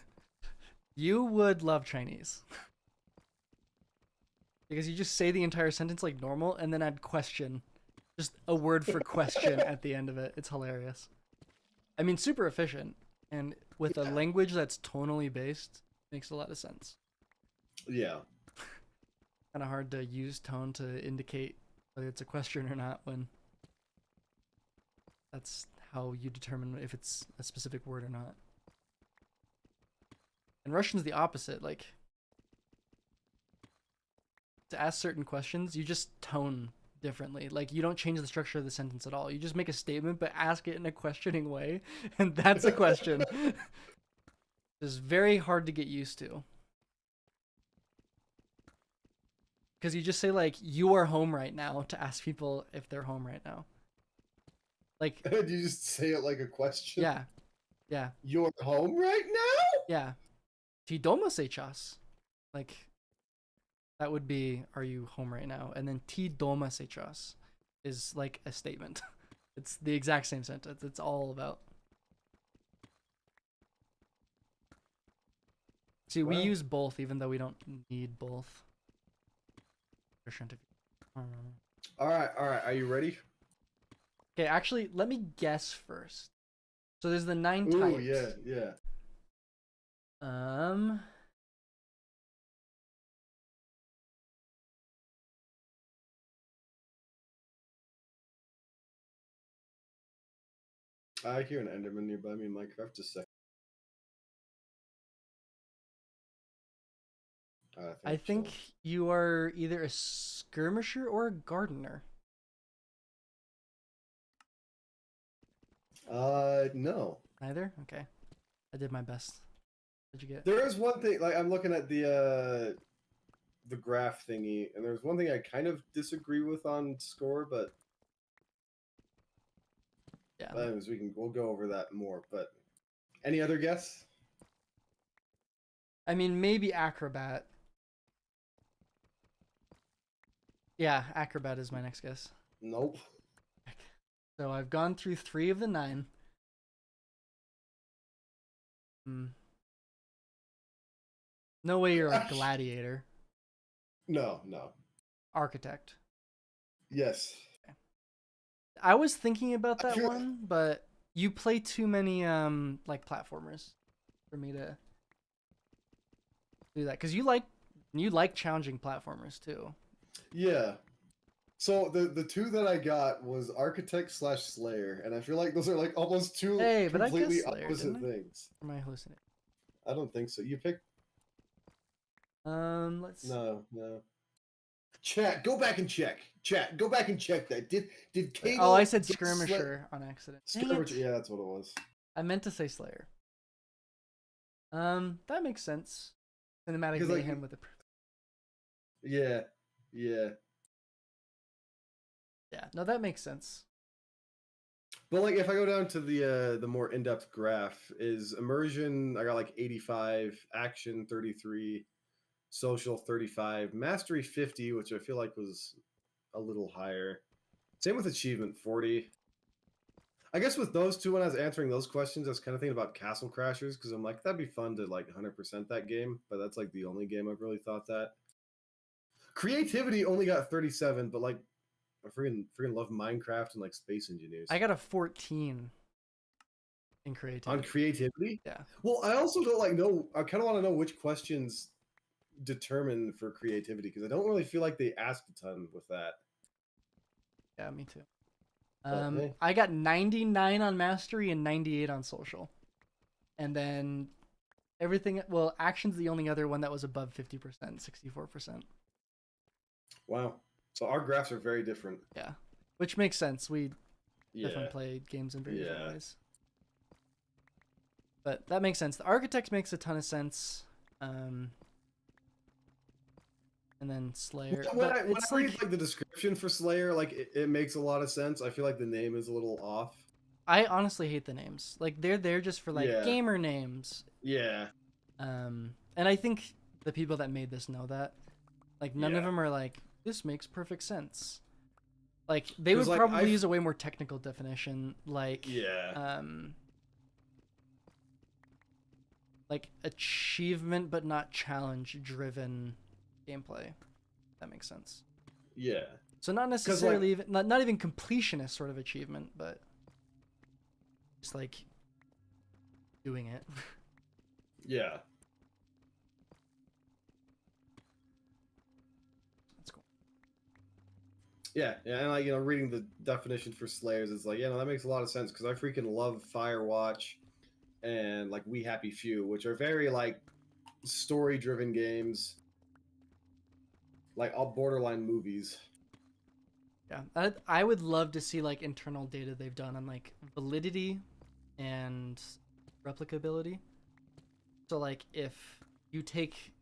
You would love Chinese. Because you just say the entire sentence like normal and then add question. Just a word for question at the end of it. It's hilarious. I mean, super efficient. And with a language that's tonally based, makes a lot of sense. Yeah. Kind of hard to use tone to indicate whether it's a question or not when that's how you determine if it's a specific word or not. And Russian's the opposite. Like, to ask certain questions, you just tone differently. Like, you don't change the structure of the sentence at all. You just make a statement, but ask it in a questioning way, and that's a question. It's very hard to get used to. Because you just say, like, you are home right now to ask people if they're home right now. Like, You just say it like a question? yeah. Yeah. You're home right now? Yeah. Ti doma сейчас? Like, that would be, are you home right now? And then ti doma сейчас is like a statement. It's the exact same sentence. It's all about. See, we Wow. use both even though we don't need both. All right. Are you ready? Okay, actually, let me guess first. So there's the 9 Ooh, types. yeah. I hear an Enderman nearby me in Minecraft. Just a second. I think you are either a skirmisher or a gardener. No. Neither? Okay. I did my best. What'd you get? There is one thing. Like I'm looking at the graph thingy, and there's one thing I kind of disagree with on score, but Yeah. anyways, we'll go over that more. But any other guess? I mean, maybe acrobat. Yeah, acrobat is my next guess. Nope. So I've gone through 3 of the 9. No way you're a gladiator. No. Architect. Yes. I was thinking about that one, but You play too many like platformers for me to do that, because you like challenging platformers too. Yeah. So the two that I got was Architect / Slayer, and I feel like those are like almost two Hey, but I completely guessed Slayer, opposite didn't I? things. Or am I hallucinating? I don't think so. You picked Let's. no. Chat, go back and check. Chat, go back and check that. Did Cable Oh, I said get Skirmisher on accident. Dang Skirmisher, it. yeah, that's what it was. I meant to say Slayer. That makes sense. Cinematic Because, like, mayhem with the. Yeah. Yeah, no, that makes sense. But like if I go down to the more in-depth graph, is immersion I got like 85, action 33, social 35, mastery 50, which I feel like was a little higher. Same with achievement 40. I guess with those two, when I was answering those questions, I was kind of thinking about Castle Crashers because I'm like, that'd be fun to like 100% that game, but that's like the only game I've really thought that. Creativity only got 37, but like I freaking love Minecraft and like Space Engineers. I got a 14 in creativity. On creativity? Yeah. Well, I also don't like know. I kind of want to know which questions determine for creativity because I don't really feel like they asked a ton with that. Yeah, me too. But, hey. I got 99 on mastery and 98 on social. And then everything, well, action's the only other one that was above 50%, 64%. Wow. So our graphs are very different. Yeah. Which makes sense. We Yeah. definitely play games in very different ways. But that makes sense. The Architect makes a ton of sense. And then Slayer. When I read like the description for Slayer, like it makes a lot of sense. I feel like the name is a little off. I honestly hate the names. Like they're there just for like Yeah. gamer names. Yeah. And I think the people that made this know that. Like none of them are like, this makes perfect sense. Like they would like, probably use a way more technical definition, like like achievement but not challenge driven gameplay. That makes sense. Yeah. So not necessarily even not even completionist sort of achievement, but just like doing it. Yeah. That's cool. Yeah, and like reading the definition for Slayers, it's like that makes a lot of sense because I freaking love Firewatch and like We Happy Few, which are very like story-driven games, like all borderline movies. Yeah, I would love to see like internal data they've done on like validity and replicability. So like if you take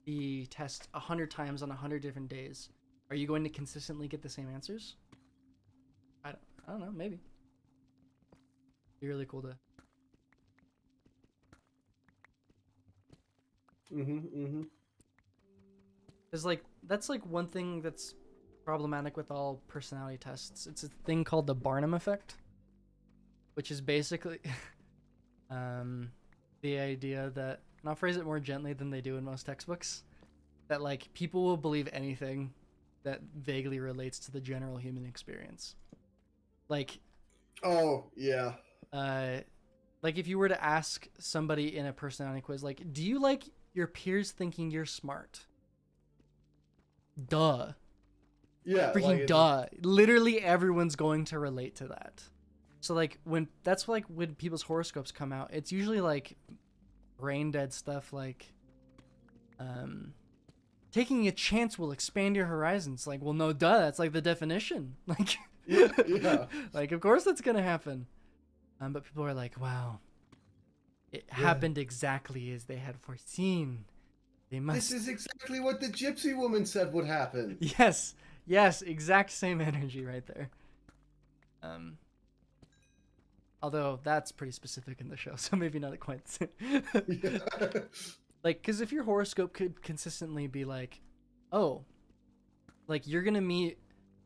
the test 100 times on 100 different days, are you going to consistently get the same answers? I don't know, maybe. It'd be really cool to. Because like that's like one thing that's problematic with all personality tests. It's a thing called the Barnum effect, which is basically the idea that, and I'll phrase it more gently than they do in most textbooks, that like people will believe anything that vaguely relates to the general human experience. Like, oh yeah, like if you were to ask somebody in a personality quiz, like, do you like your peers thinking you're smart? Duh. Yeah, Freaking like, duh. Literally everyone's going to relate to that. So like when people's horoscopes come out, it's usually like brain dead stuff like taking a chance will expand your horizons. Like, well, no, duh, that's like the definition. Like yeah. like of course that's gonna happen. But people are like, wow, it happened exactly as they had foreseen. They must. This is exactly what the gypsy woman said would happen. Yes, exact same energy right there. Although that's pretty specific in the show, so maybe not quite. Yeah. Like, because if your horoscope could consistently be like, oh, like you're gonna meet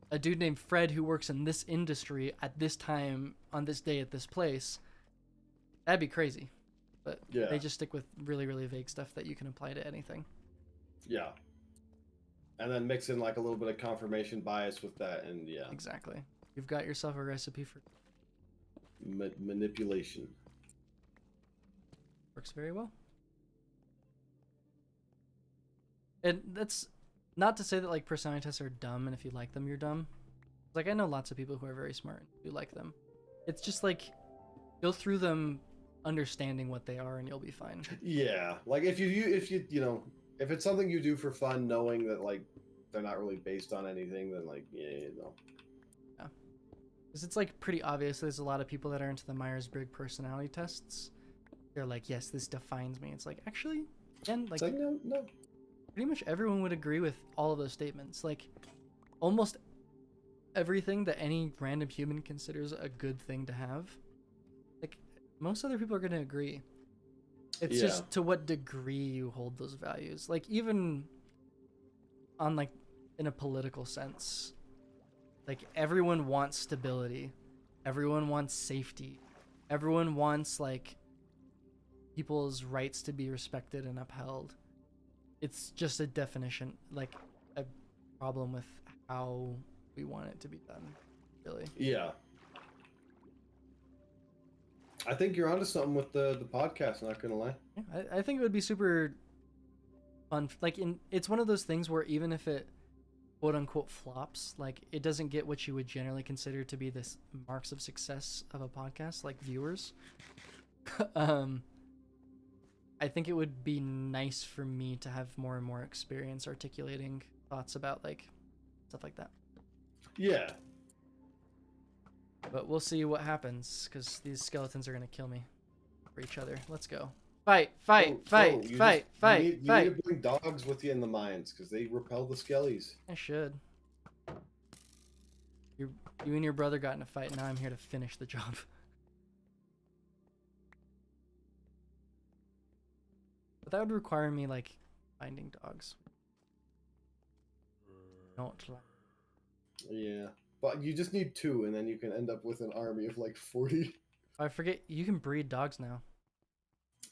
a dude named Fred who works in this industry at this time on this day at this place, that'd be crazy. But they just stick with really, really vague stuff that you can apply to anything. Yeah. And then mix in like a little bit of confirmation bias with that, and yeah. Exactly. You've got yourself a recipe for. manipulation. Works very well. And that's not to say that like personality tests are dumb, and if you like them, you're dumb. Like I know lots of people who are very smart and who like them. It's just like go through them understanding what they are and you'll be fine. Yeah, like if you if it's something you do for fun, knowing that like they're not really based on anything, then like Yeah. Because it's like pretty obvious there's a lot of people that are into the Myers-Briggs personality tests. They're like, yes, this defines me. It's like, actually, again, like It's like no. pretty much everyone would agree with all of those statements. Like almost everything that any random human considers a good thing to have, like most other people are going to agree. It's Yeah. just to what degree you hold those values. Like even on like in a political sense, like everyone wants stability, everyone wants safety, everyone wants like people's rights to be respected and upheld. It's just a definition, like a problem with how we want it to be done, really. Yeah. I think you're onto something with the podcast, not gonna lie. Yeah, I think it would be super fun. Like it's one of those things where even if it quote unquote flops, like it doesn't get what you would generally consider to be the marks of success of a podcast, like viewers. I think it would be nice for me to have more and more experience articulating thoughts about like stuff like that. Yeah. But we'll see what happens because these skeletons are gonna kill me for each other. Let's go. Fight! Fight! Fight! You Fight! Fight! You Fight! need to bring dogs with you in the mines because they repel the skellies. I should. You and your brother got in a fight. Now I'm here to finish the job. But that would require me like finding dogs. Don't like. Yeah. But you just need 2, and then you can end up with an army of like 40. I forget you can breed dogs now.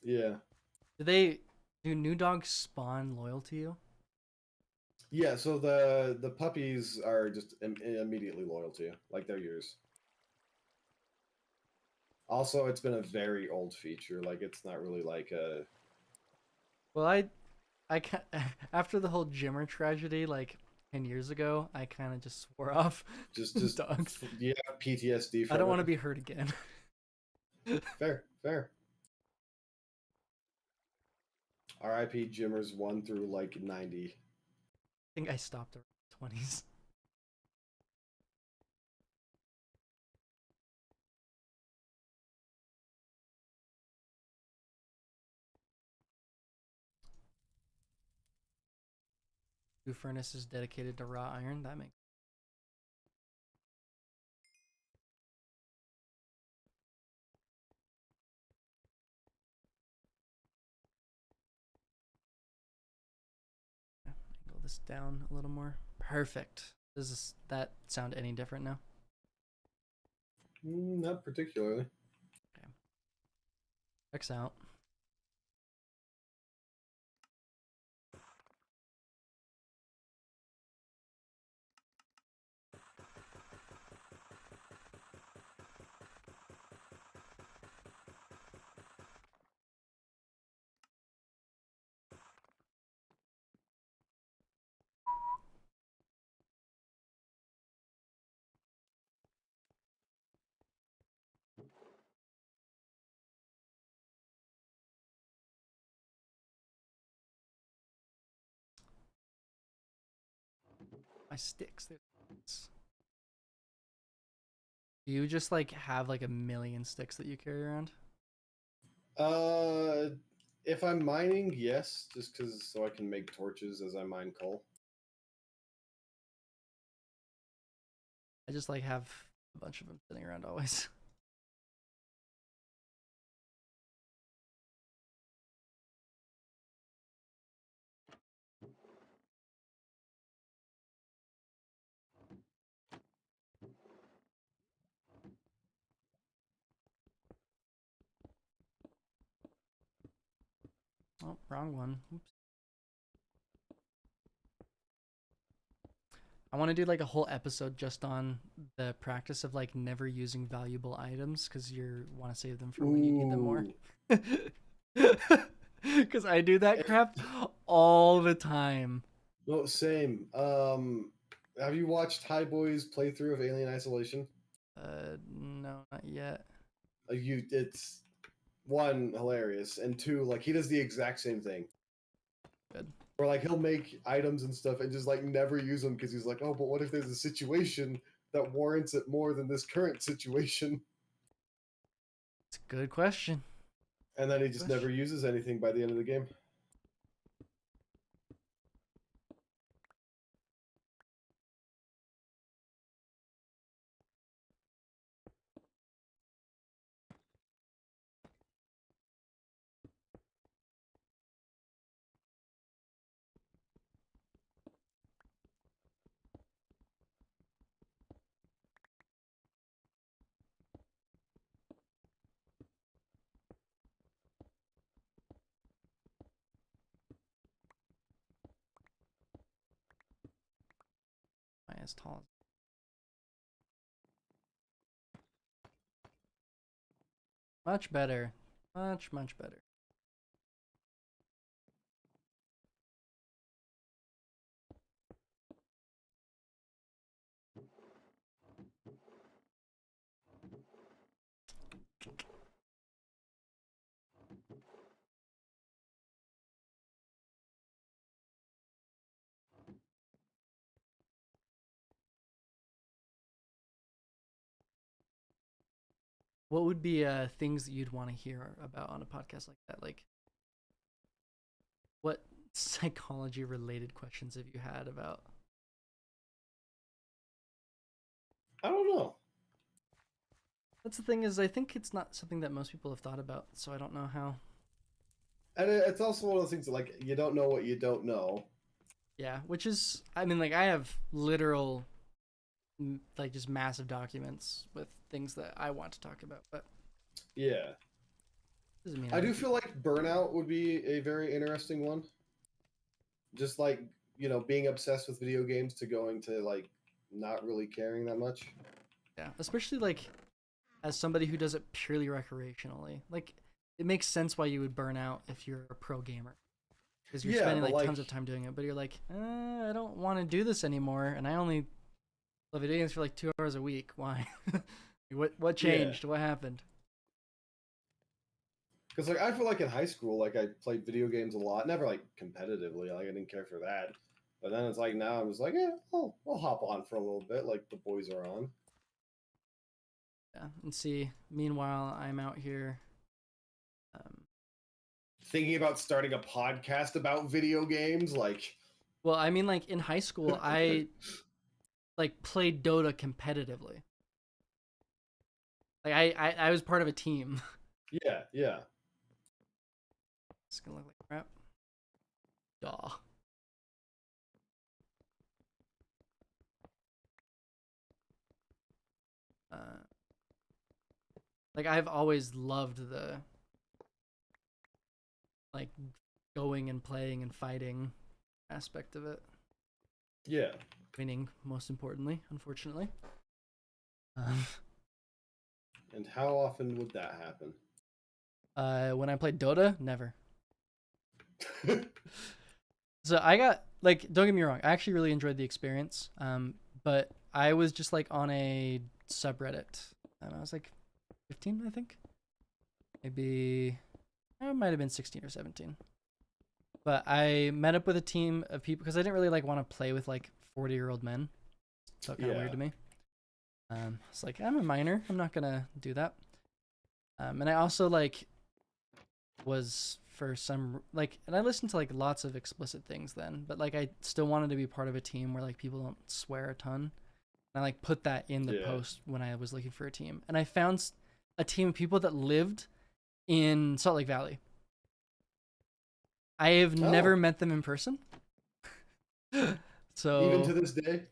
Yeah. Do new dogs spawn loyal to you? Yeah, so the puppies are just immediately loyal to you, like they're yours. Also, it's been a very old feature. Like it's not really like a. Well, I after the whole Jimmer tragedy, like 10 years ago, I kind of just swore off Just dogs. Yeah, PTSD. From I don't it. want to be hurt again. Fair. R.I.P. Jimmers 1 through like 90. I think I stopped around 20s. Two furnaces dedicated to raw iron. That makes. Angle this down a little more. Perfect. Does that sound any different now? Not particularly. Checks out. My sticks. Do you just like have like a million sticks that you carry around? Uh, if I'm mining, yes, just because so I can make torches as I mine coal. I just like have a bunch of them sitting around always. Oh, wrong one. Oops. I want to do like a whole episode just on the practice of like never using valuable items because you want to save them for when you need them more. Because I do that crap all the time. No, same. Have you watched High Boy's playthrough of Alien Isolation? No, not yet. It's one, hilarious, and two, like he does the exact same thing. Good. Or like he'll make items and stuff and just like never use them because he's like, oh, but what if there's a situation that warrants it more than this current situation? It's a good question. And then he just never uses anything by the end of the game. Am I as tall as much better. Much better. What would be things that you'd want to hear about on a podcast like that? Like, what psychology related questions have you had about? I don't know. That's the thing is, I think it's not something that most people have thought about, so I don't know how. And it's also one of those things that, like, you don't know what you don't know. Yeah, which is, I mean, like, I have literal, like, just massive documents with things that I want to talk about, but Yeah. doesn't mean I do feel like burnout would be a very interesting one. Just like, being obsessed with video games to going to, like, not really caring that much. Yeah, especially, like, as somebody who does it purely recreationally. Like, it makes sense why you would burn out if you're a pro gamer. Because you're spending, like, tons of time doing it, but you're like, I don't want to do this anymore, and I only play video games for, like, 2 hours a week. Why? What changed? Yeah. What happened? Because, like, I feel like in high school, like, I played video games a lot. Never, like, competitively. Like, I didn't care for that. But then it's like, now I'm just like, yeah, I'll hop on for a little bit. Like, the boys are on. Yeah, and see, meanwhile, I'm out here. Thinking about starting a podcast about video games, like... Well, I mean, like, in high school, I, like, played Dota competitively. Like, I was part of a team. Yeah. It's gonna look like crap. Duh. Like, I've always loved the, like, going and playing and fighting aspect of it. Yeah. Winning, most importantly, unfortunately. And how often would that happen? When I played Dota, never. So I got, like, don't get me wrong, I actually really enjoyed the experience. But I was just, like, on a subreddit. I was like 15, I think. Maybe it might have been 16 or 17. But I met up with a team of people because I didn't really like want to play with like 40-year-old men. So it felt kind of weird to me. It's like, I'm a minor. I'm not gonna do that. And I also like was for some like, and I listened to like lots of explicit things then, but like I still wanted to be part of a team where like people don't swear a ton. And I like put that in the post when I was looking for a team, and I found a team of people that lived in Salt Lake Valley. I have never met them in person. So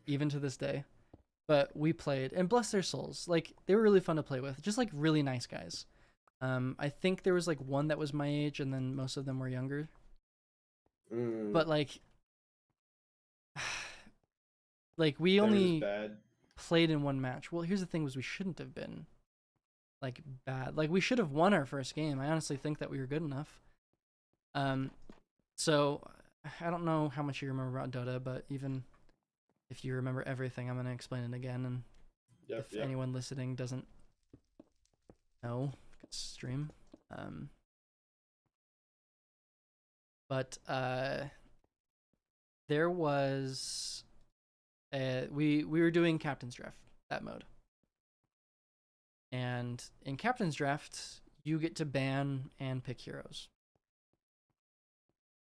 even to this day, but we played, and bless their souls, like they were really fun to play with, just like really nice guys. I think there was like one that was my age, and then most of them were younger. But like, like we They were just only bad. played in one match. Well, here's the thing: was we shouldn't have been like bad. Like we should have won our first game. I honestly think that we were good enough. So I don't know how much you remember about Dota, but even if you remember everything, I'm gonna explain it again. And Yep, if anyone listening doesn't know, stream. But there was we were doing Captain's Draft, that mode. And in Captain's Draft, you get to ban and pick heroes.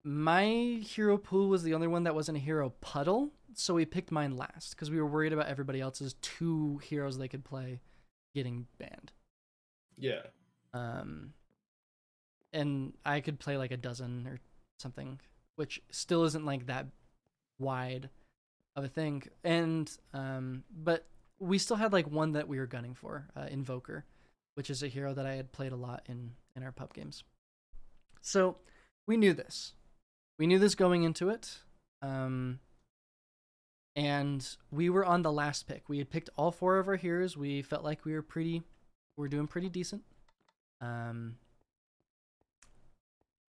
My hero pool was the only one that wasn't a hero puddle, so we picked mine last because we were worried about everybody else's 2 heroes they could play getting banned. Yeah. And I could play like a dozen or something, which still isn't like that wide of a thing. And but we still had like one that we were gunning for, Invoker, which is a hero that I had played a lot in our pub games. So we knew this. We knew this going into it. And we were on the last pick. We had picked all 4 of our heroes. We felt like we were doing pretty decent. And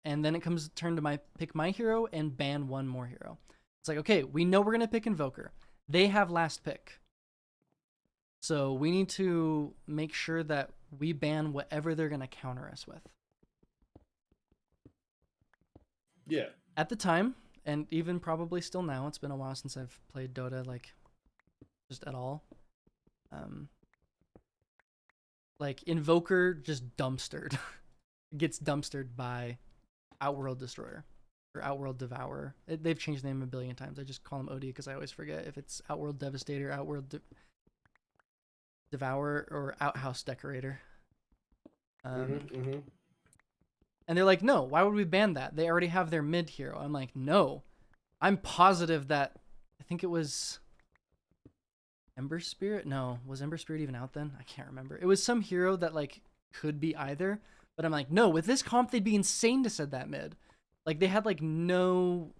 then it comes turn to pick my hero and ban one more hero. It's like, okay, we know we're gonna pick Invoker. They have last pick. So we need to make sure that we ban whatever they're gonna counter us with. Yeah. At the time, and even probably still now, it's been a while since I've played Dota, like, just at all. Like, Invoker just dumpstered. Gets dumpstered by Outworld Destroyer. Or Outworld Devourer. They've changed the name a billion times. I just call him OD because I always forget if it's Outworld Devastator, Outworld Devourer, or Outhouse Decorator. And they're like, no, why would we ban that? They already have their mid hero. I'm like, no. I'm positive that, I think it was Ember Spirit? No, was Ember Spirit even out then? I can't remember. It was some hero that like could be either, but I'm like, no, with this comp, they'd be insane to set that mid. Like they had like no,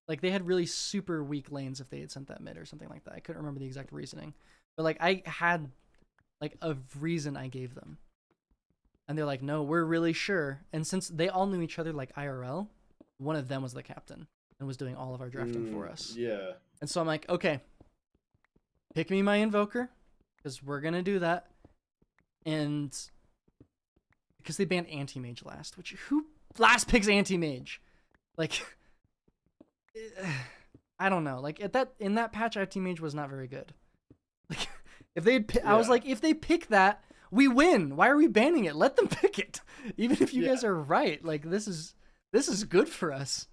like they had really super weak lanes if they had sent that mid or something like that. I couldn't remember the exact reasoning, but like I had like a reason I gave them. And they're like, no, we're really sure. And since they all knew each other like IRL, one of them was the captain and was doing all of our drafting for us. Yeah. And so I'm like, okay, pick me my Invoker, because we're going to do that. And because they banned Anti-Mage last, which who last picks Anti-Mage? Like, I don't know. Like in that patch, Anti-Mage was not very good. Like if they I was like, if they pick that, we win. Why are we banning it? Let them pick it. Even if you guys are right. Like this is good for us.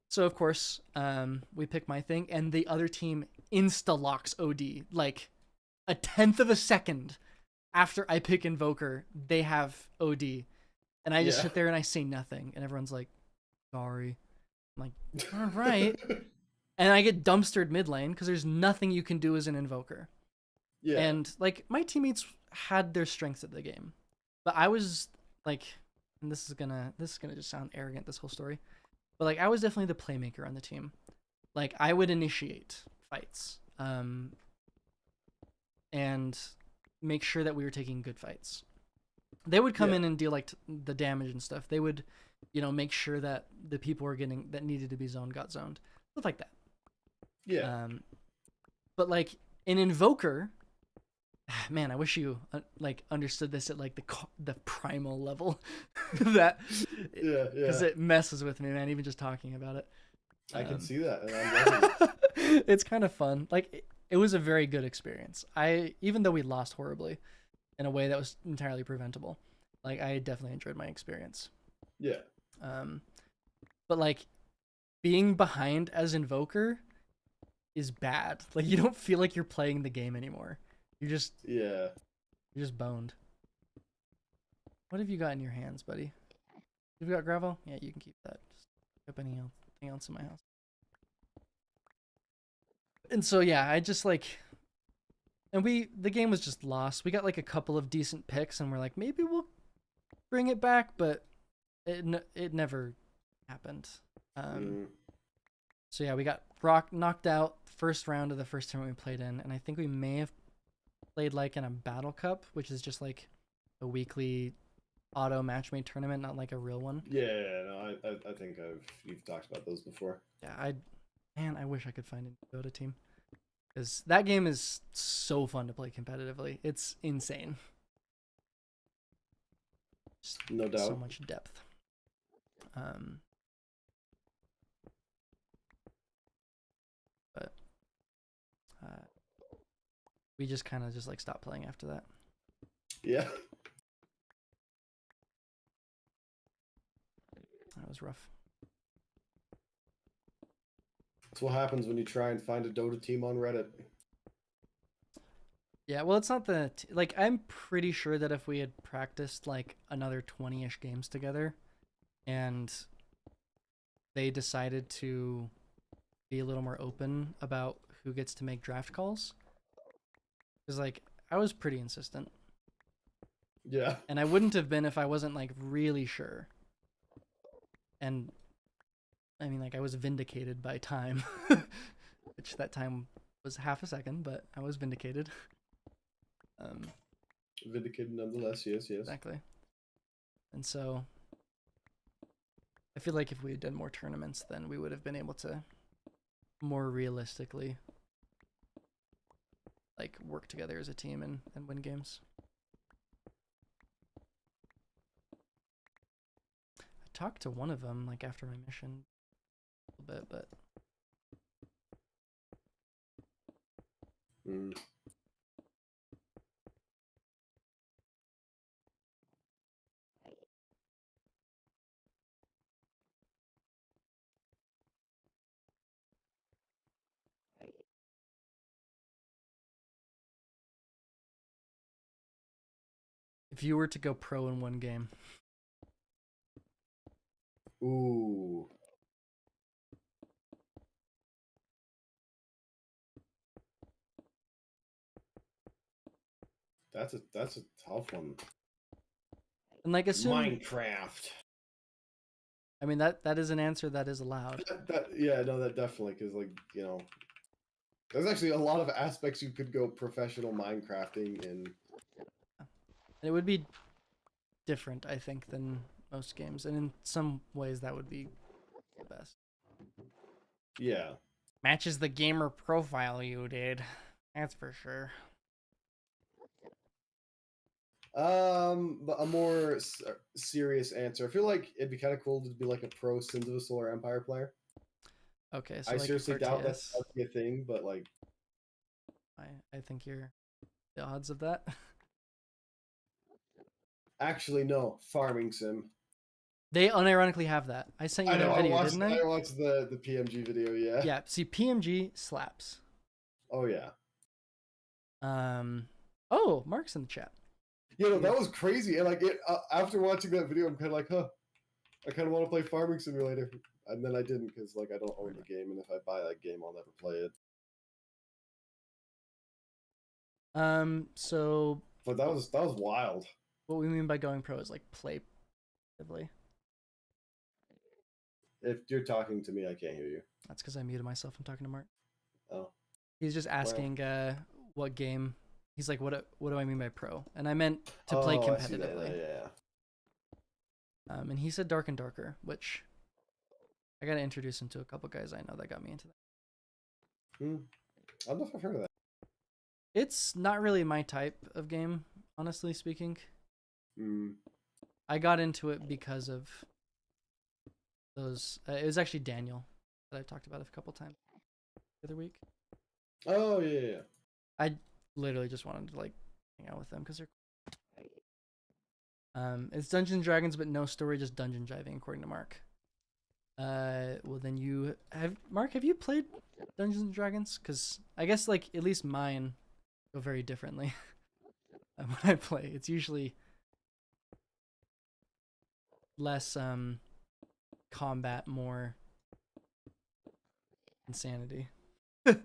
So of course, we pick my thing and the other team insta-locks OD. Like a 1/10 of a second after I pick Invoker, they have OD. And I just sit there and I say nothing. And everyone's like, sorry. I'm like, all right. And I get dumpstered mid lane because there's nothing you can do as an Invoker. Yeah. And like my teammates had their strengths at the game, but I was like, and this is gonna just sound arrogant, this whole story, but like I was definitely the playmaker on the team. Like I would initiate fights, and make sure that we were taking good fights. They would come in and deal like the damage and stuff. They would, make sure that the people were getting that needed to be zoned got zoned, stuff like that. Yeah. But like in Invoker, man, I wish you understood this at like the primal level, that because it messes with me, man. Even just talking about it, I can see that, and I'm loving it. It's kind of fun. Like it was a very good experience. Even though we lost horribly, in a way that was entirely preventable, like I definitely enjoyed my experience. Yeah. But like being behind as Invoker is bad. Like you don't feel like you're playing the game anymore. You're just boned. What have you got in your hands, buddy? You've got gravel? Yeah, you can keep that. Just pick up anything else in my house. And so yeah, I just like, and the game was just lost. We got like a couple of decent picks, and we're like, maybe we'll bring it back, but it never happened. So yeah, we got knocked out first round of the first tournament we played in, and I think we may have played like in a battle cup, which is just like a weekly auto match-made tournament, not like a real one. Yeah, no, I think you've talked about those before. Yeah, I wish I could find a Dota team, because that game is so fun to play competitively. It's insane. Just No doubt. so much depth. But we just kind of just like stopped playing after that. Yeah. That was rough. That's what happens when you try and find a Dota team on Reddit. Yeah, well, it's not the like I'm pretty sure that if we had practiced like another 20-ish games together and they decided to be a little more open about who gets to make draft calls, because like I was pretty insistent. Yeah. And I wouldn't have been if I wasn't like really sure. And I mean, like, I was vindicated by time, which that time was half a second, but I was vindicated. Vindicated nonetheless, yes. Exactly. And so I feel like if we had done more tournaments, then we would have been able to more realistically like work together as a team and win games. I talked to one of them like after my mission a little bit, but if you were to go pro in one game, Ooh. That's a tough one. and like assume Minecraft. I mean that is an answer that is allowed. Yeah, no, that definitely, because like, you know, there's actually a lot of aspects you could go professional Minecrafting in. It would be different, I think, than most games, and in some ways that would be the best. Yeah. Matches the gamer profile you did. That's for sure. But a more serious answer. I feel like it'd be kind of cool to be like a pro Sins of a Solar Empire player. Okay, so I like seriously doubt that RTS, would be a thing, but like, I think you're the odds of that. actually, no, farming sim. They unironically have that. I sent you I know. that video, didn't I? I watched the PMG video. Yeah. Yeah. See, PMG slaps. Oh yeah. Oh, Mark's in the chat. You know, that was crazy. And like, after watching that video, I'm kind of like, huh, I kind of want to play Farming Simulator. And then I didn't, because like I don't own the game, and if I buy that game, I'll never play it. So. But that was wild. What we mean by going pro is like play competitively. If you're talking to me, I can't hear you. That's because I muted myself. I'm talking to Mark. Oh. He's just asking what game. He's like, what do I mean by pro? And I meant to play competitively. Yeah. And he said Dark and Darker, which I gotta introduce him to a couple guys I know that got me into that. I don't know if I've heard of that. It's not really my type of game, honestly speaking. Mm. I got into it because of those. It was actually Daniel that I've talked about a couple times the other week. Oh yeah. I literally just wanted to like hang out with them because they're. It's Dungeons and Dragons, but no story, just dungeon driving, according to Mark. Well then Mark, have you played Dungeons and Dragons? Because I guess like at least mine go very differently when I play. It's usually less combat, more insanity. The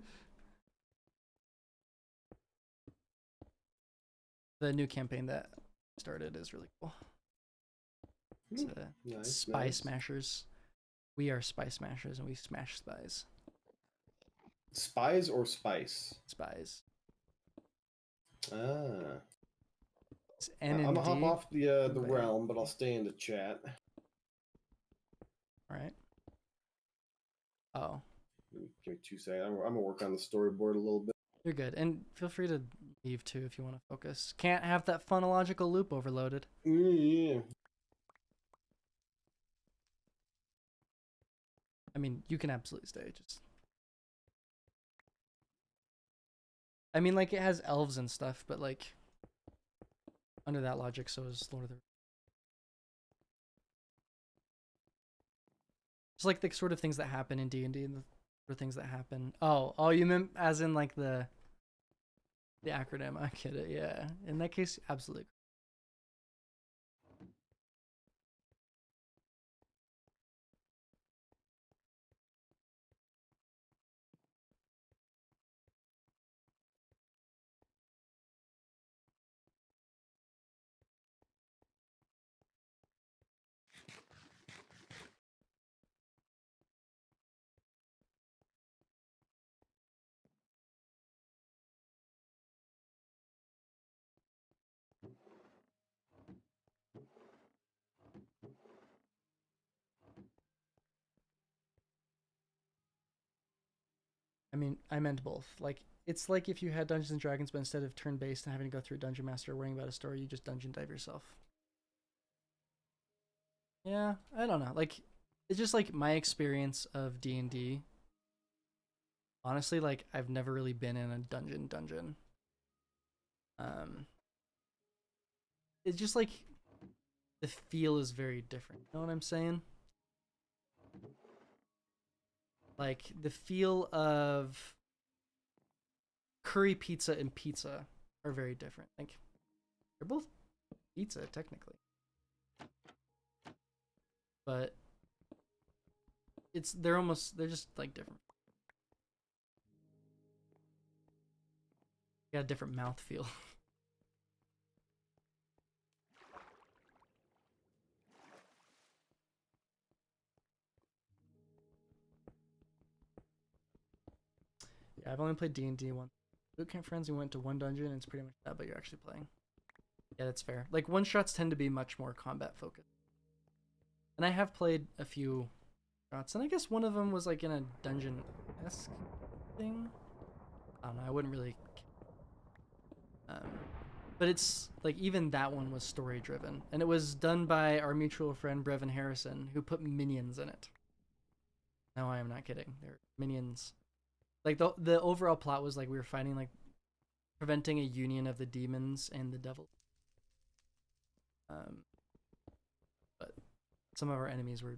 new campaign that started is really cool. It's Spy Smashers. We are spice smashers and we smash spies. Spies or spice? Spies. Ah. It's I'm gonna hop NND. off the Bam. realm, but I'll stay in the chat. All right. Oh, Give me 2 seconds. I'm gonna work on the storyboard a little bit. you're good. And feel free to leave too if you want to focus. Can't have that phonological loop overloaded. Yeah. I mean, you can absolutely stay. Just, I mean, like it has elves and stuff, but like under that logic, so is Lord of the. It's like the sort of things that happen in D&D and the sort of things that happen. Oh, you meant as in like the acronym. I get it. Yeah. In that case, absolutely. I mean, I meant both. Like, it's like if you had Dungeons and Dragons, but instead of turn-based and having to go through a dungeon master worrying about a story, you just dungeon dive yourself. Yeah, I don't know. Like, it's just like my experience of D&D. Honestly, like I've never really been in a dungeon. Um, it's just like the feel is very different. You know what I'm saying? Like the feel of curry pizza and pizza are very different. Like they're both pizza technically, but they're just like different. Got a different mouth feel. Yeah, I've only played D&D once. Bootcamp Friends, we went to one dungeon and it's pretty much that, but you're actually playing. Yeah, that's fair. Like one shots tend to be much more combat focused. And I have played a few shots, and I guess one of them was like in a dungeon-esque thing. I don't know, I wouldn't really but it's like even that one was story driven, and it was done by our mutual friend Brevin Harrison, who put minions in it. No, I am not kidding. They're minions. Like the overall plot was like we were fighting like preventing a union of the demons and the devil. But some of our enemies were.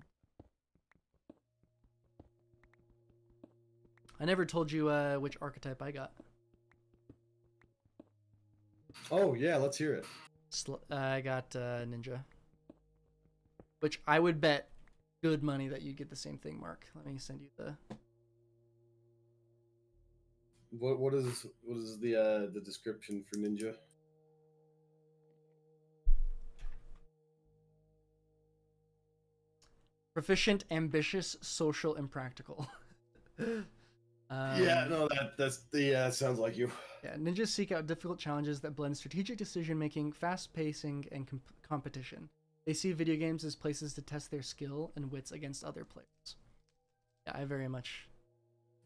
I never told you which archetype I got. Oh yeah, let's hear it. I got ninja, which I would bet good money that you get the same thing, Mark. Let me send you the. What is the description for ninja? Proficient, ambitious, social, and practical. Yeah, no, that sounds like you. Yeah, ninjas seek out difficult challenges that blend strategic decision making, fast pacing, and competition. They see video games as places to test their skill and wits against other players. Yeah, I very much.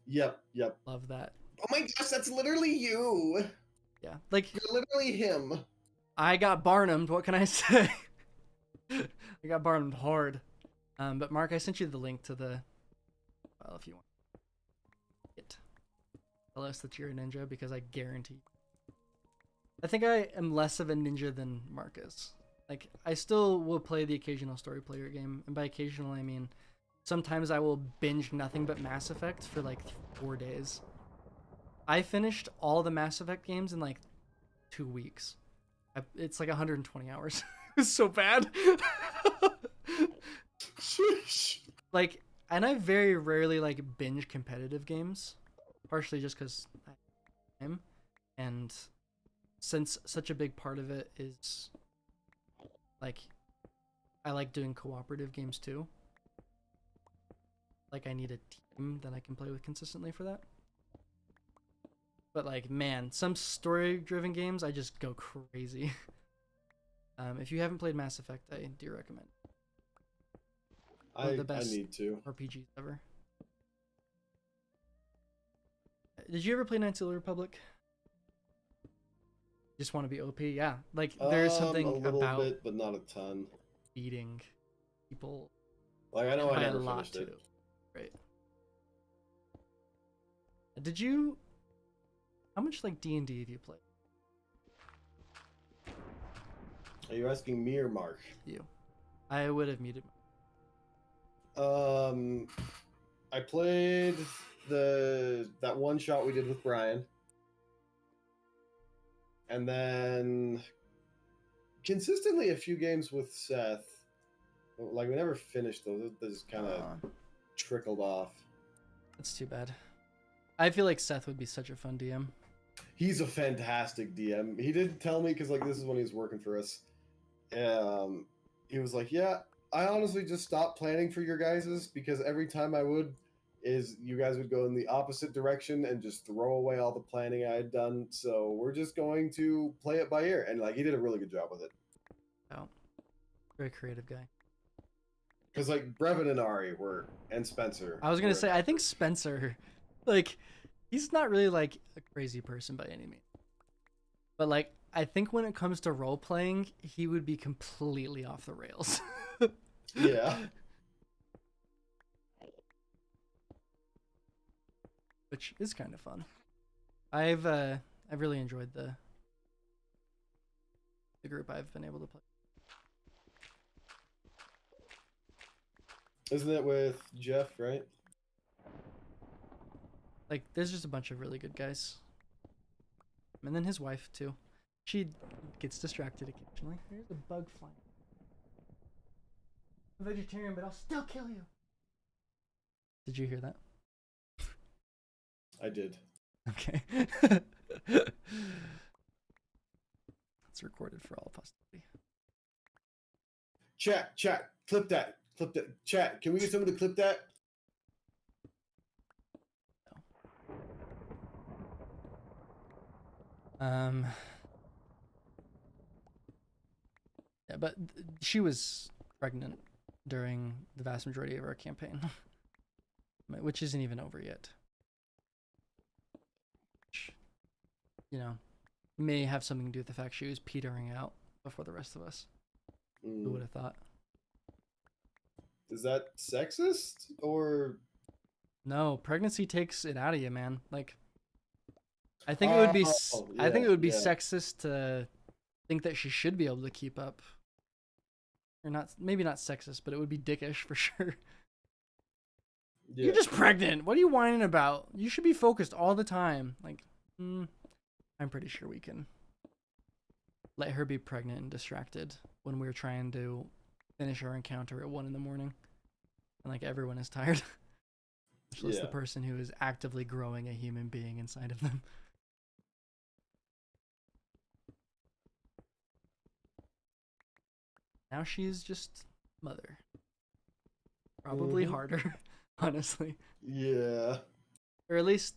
Yep. Love that. Oh my gosh, that's literally you. Yeah, like you're literally him. I got Barnumed. What can I say? I got Barnumed hard. But Mark, I sent you the link to the file if you want it. Tell us that you're a ninja because I guarantee. I think I am less of a ninja than Mark is. Like, I still will play the occasional story player game, and by occasional I mean sometimes I will binge nothing but Mass Effect for like 4 days. I finished all the Mass Effect games in like 2 weeks. It's like 120 hours. It's so bad. Like, and I very rarely like binge competitive games, partially just because I am, and since such a big part of it is like I like doing cooperative games too. like I need a team that I can play with consistently for that. But like, man, some story-driven games I just go crazy. If you haven't played Mass Effect, I do recommend. One of the I best need to. RPGs ever. Did you ever play Knights of the Republic? Just want to be OP? Yeah, like there's A something little about bit, but not a ton. beating people Like I know I by a never lot finished it. too, right? Did you? How much like D&D have you played? Are you asking me or Mark? You. I would have muted. I played that one shot we did with Brian, and then consistently a few games with Seth. Like we never finished those. They just kind of trickled off. That's too bad. I feel like Seth would be such a fun DM. He's a fantastic DM. He did tell me because like this is when he was working for us. He was like, "Yeah, I honestly just stopped planning for your guys's because every time I would, is you guys would go in the opposite direction and just throw away all the planning I had done. So we're just going to play it by ear." And like he did a really good job with it. Oh, very creative guy. Because like Brevin and Ari and Spencer. I was gonna say, I think Spencer, like, he's not really like a crazy person by any means, but like I think when it comes to role playing, he would be completely off the rails. Yeah. Which is kind of fun. I've really enjoyed the group I've been able to play. Isn't it with Jeff, right? Like, there's just a bunch of really good guys. And then his wife, too. She gets distracted occasionally. There's a bug flying. I'm a vegetarian, but I'll still kill you. Did you hear that? I did. Okay. It's recorded for all posterity. Chat, clip that. Chat, can we get someone to clip that? Yeah, but she was pregnant during the vast majority of our campaign, which isn't even over yet. Which, you know, may have something to do with the fact she was petering out before the rest of us. Who would have thought? Is that sexist or? No, pregnancy takes it out of you, man. Like, I think it would be. I think it would be sexist to think that she should be able to keep up. Or not, maybe not sexist, but it would be dickish for sure. Yeah. You're just pregnant. What are you whining about? You should be focused all the time. Like, I'm pretty sure we can let her be pregnant and distracted when we're trying to finish our encounter at 1 a.m. and like everyone is tired. Just the person who is actively growing a human being inside of them. Now she's just mother. Probably harder, honestly. Yeah. Or at least,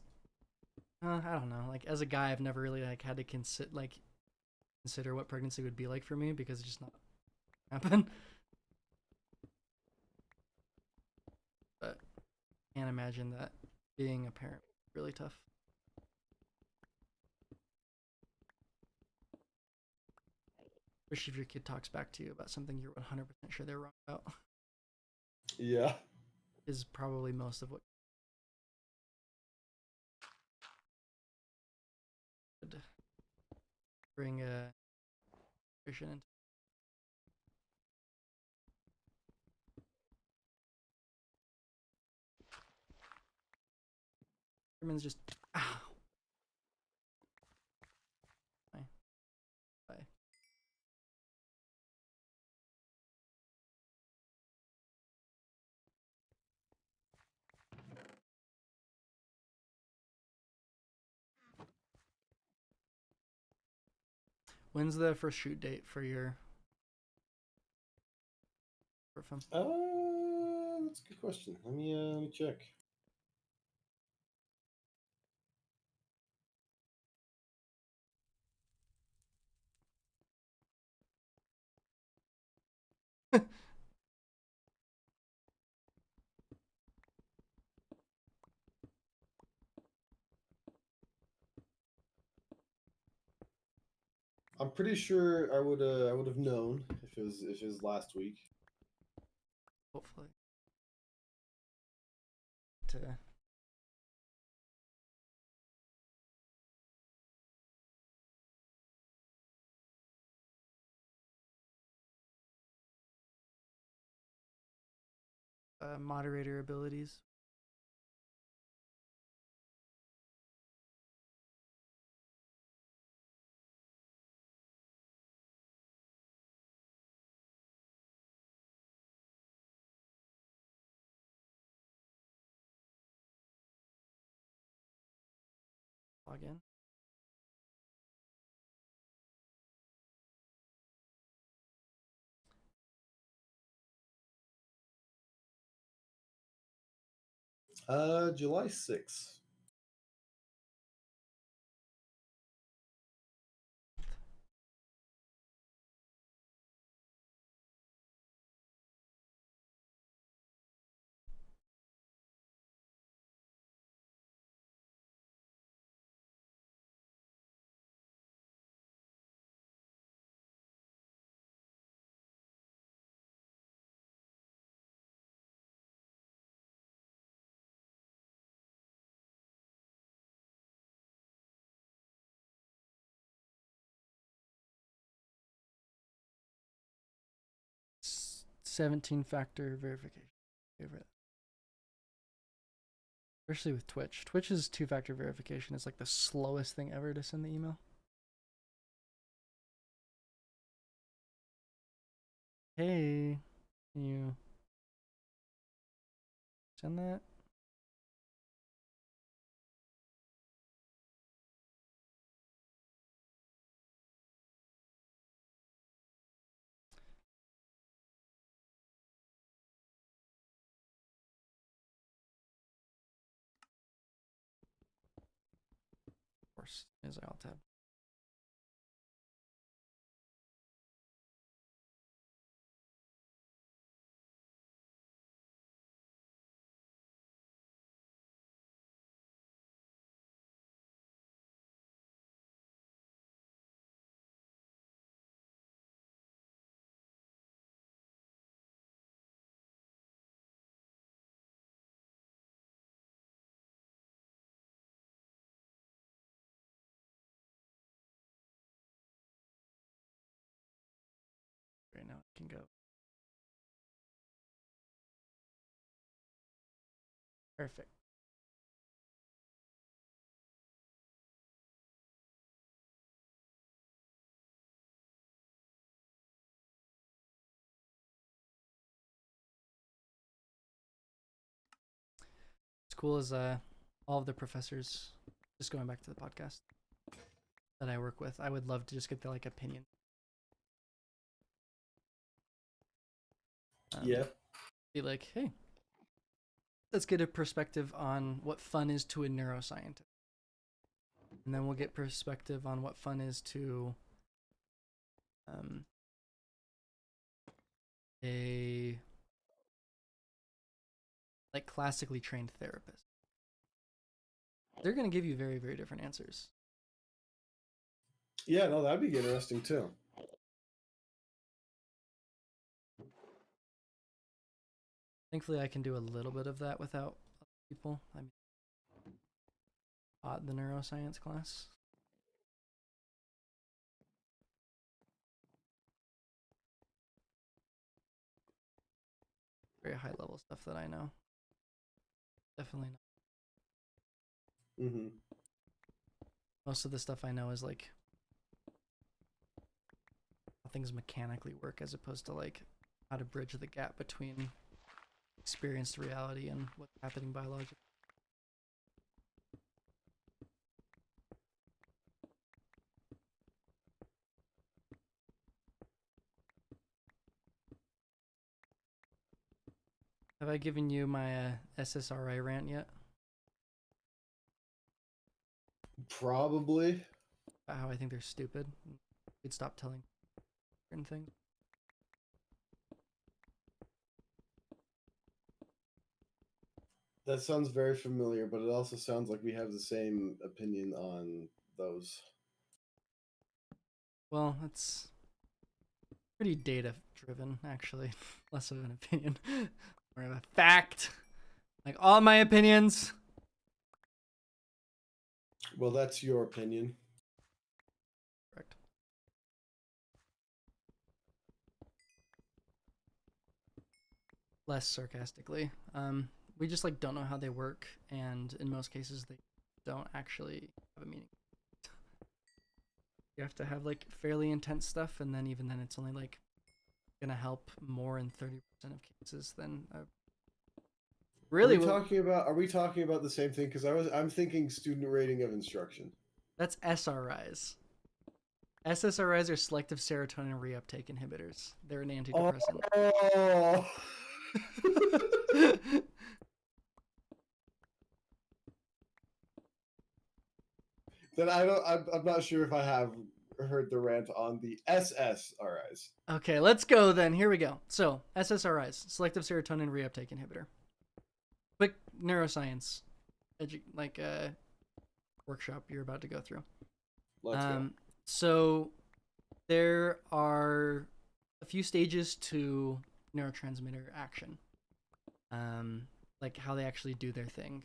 I don't know. Like as a guy, I've never really like had to consider what pregnancy would be like for me because it's just not happen. But can't imagine that being a parent really tough. Especially if your kid talks back to you about something you're 100% sure they're wrong about. Yeah. Is probably most of what could bring a vision into. German's just ow. Bye. When's the first shoot date for your short film? That's a good question. Let me check. I'm pretty sure I would have known if it was last week. Hopefully. To moderator abilities. Log in. July 6th. S- 17-factor verification. Favorite. Especially with Twitch. Twitch's 2-factor verification is like the slowest thing ever to send the email. Hey, can you send that? Of course, as I alt tab. Right now it can go. Perfect. What's cool is all of the professors, just going back to the podcast that I work with, I would love to just get the like opinion. Yeah. Be like, hey, let's get a perspective on what fun is to a neuroscientist. And then we'll get perspective on what fun is to a like classically trained therapist. They're going to give you very, very different answers. Yeah, no, that'd be interesting too. Thankfully, I can do a little bit of that without people. I mean, taught the neuroscience class. Very high level stuff that I know. Definitely not. Mm-hmm. Most of the stuff I know is like how things mechanically work as opposed to like how to bridge the gap between experienced reality and what's happening biologically. Have I given you my SSRI rant yet? Probably. About how I think they're stupid. We'd stop telling certain things. That sounds very familiar, but it also sounds like we have the same opinion on those. Well, it's pretty data driven, actually. Less of an opinion, more of a fact. Like all my opinions. Well, that's your opinion. Correct. Less sarcastically. We just like don't know how they work, and in most cases they don't actually have a meaning. You have to have like fairly intense stuff, and then even then it's only like gonna help more in 30% of cases than really. Are we talking about the same thing? Because I'm thinking student rating of instruction. That's SRIs. SSRIs are selective serotonin reuptake inhibitors. They're an antidepressant. Oh. Then I'm not sure if I have heard the rant on the SSRIs. Okay, let's go then. Here we go. So, SSRIs, selective serotonin reuptake inhibitor. Quick neuroscience, workshop you're about to go through. Let's go. So, there are a few stages to neurotransmitter action. Like how they actually do their thing.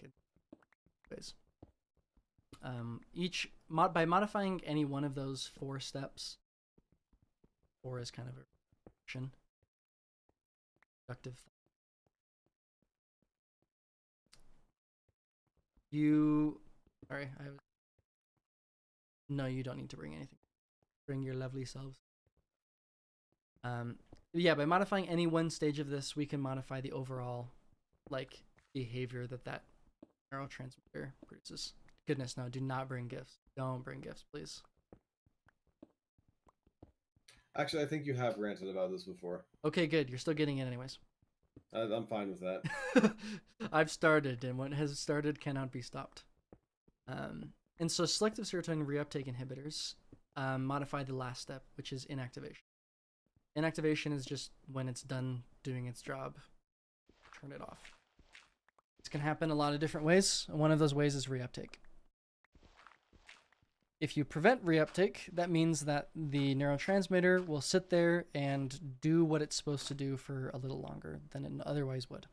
By modifying any one of those 4 steps, 4 is kind of a action. Productive. No, you don't need to bring anything. Bring your lovely selves. Yeah, by modifying any one stage of this, we can modify the overall, like, behavior that neurotransmitter produces. Goodness, no, do not bring gifts. Don't bring gifts, please. Actually, I think you have ranted about this before. Okay, good. You're still getting it anyways. I'm fine with that. I've started, and what has started cannot be stopped. And so selective serotonin reuptake inhibitors modify the last step, which is inactivation. Inactivation is just when it's done doing its job, turn it off. This can happen a lot of different ways. One of those ways is reuptake. If you prevent reuptake, that means that the neurotransmitter will sit there and do what it's supposed to do for a little longer than it otherwise would.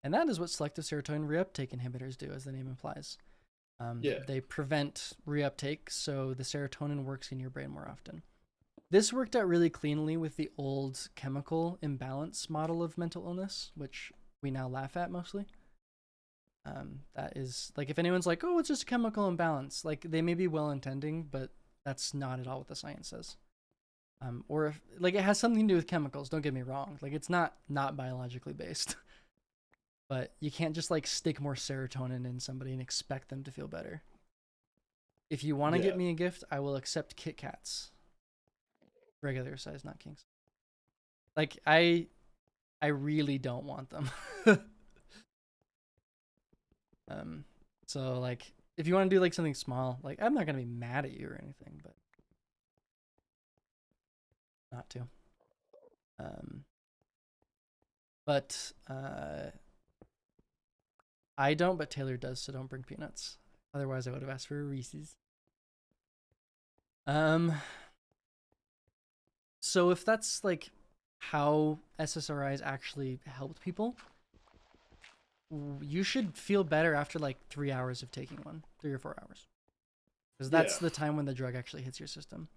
And that is what selective serotonin reuptake inhibitors do, as the name implies. They prevent reuptake, so the serotonin works in your brain more often. This worked out really cleanly with the old chemical imbalance model of mental illness, which we now laugh at mostly. That is, like, if anyone's like, oh, it's just a chemical imbalance, like, they may be well-intending, but that's not at all what the science says. Or if, like, it has something to do with chemicals, don't get me wrong. Like, it's not biologically based. But you can't just, like, stick more serotonin in somebody and expect them to feel better. If you want to get me a gift, I will accept Kit Kats. Regular size, not Kings. Like, I really don't want them. So, like, if you want to do, like, something small, like, I'm not going to be mad at you or anything, but not to. I don't, but Taylor does, so don't bring peanuts. Otherwise, I would have asked for a Reese's. So if that's, like, how SSRIs actually helped people, you should feel better after, like, 3 hours of taking one. 3 or 4 hours. Because that's the time when the drug actually hits your system.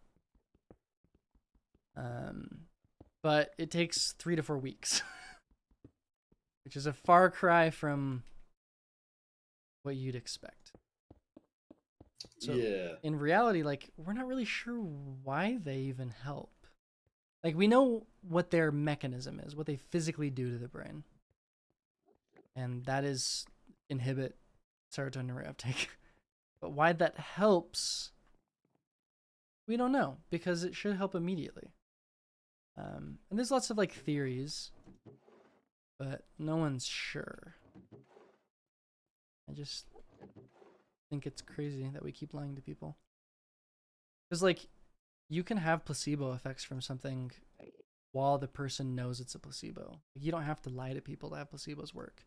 But it takes 3 to 4 weeks. Which is a far cry from what you'd expect. So in reality, like, we're not really sure why they even help. Like, we know what their mechanism is, what they physically do to the brain. And that is inhibit serotonin reuptake. But why that helps, we don't know, because it should help immediately. And there's lots of, like, theories. but no one's sure. I just think it's crazy that we keep lying to people. Because, like, you can have placebo effects from something while the person knows it's a placebo. You don't have to lie to people to have placebos work.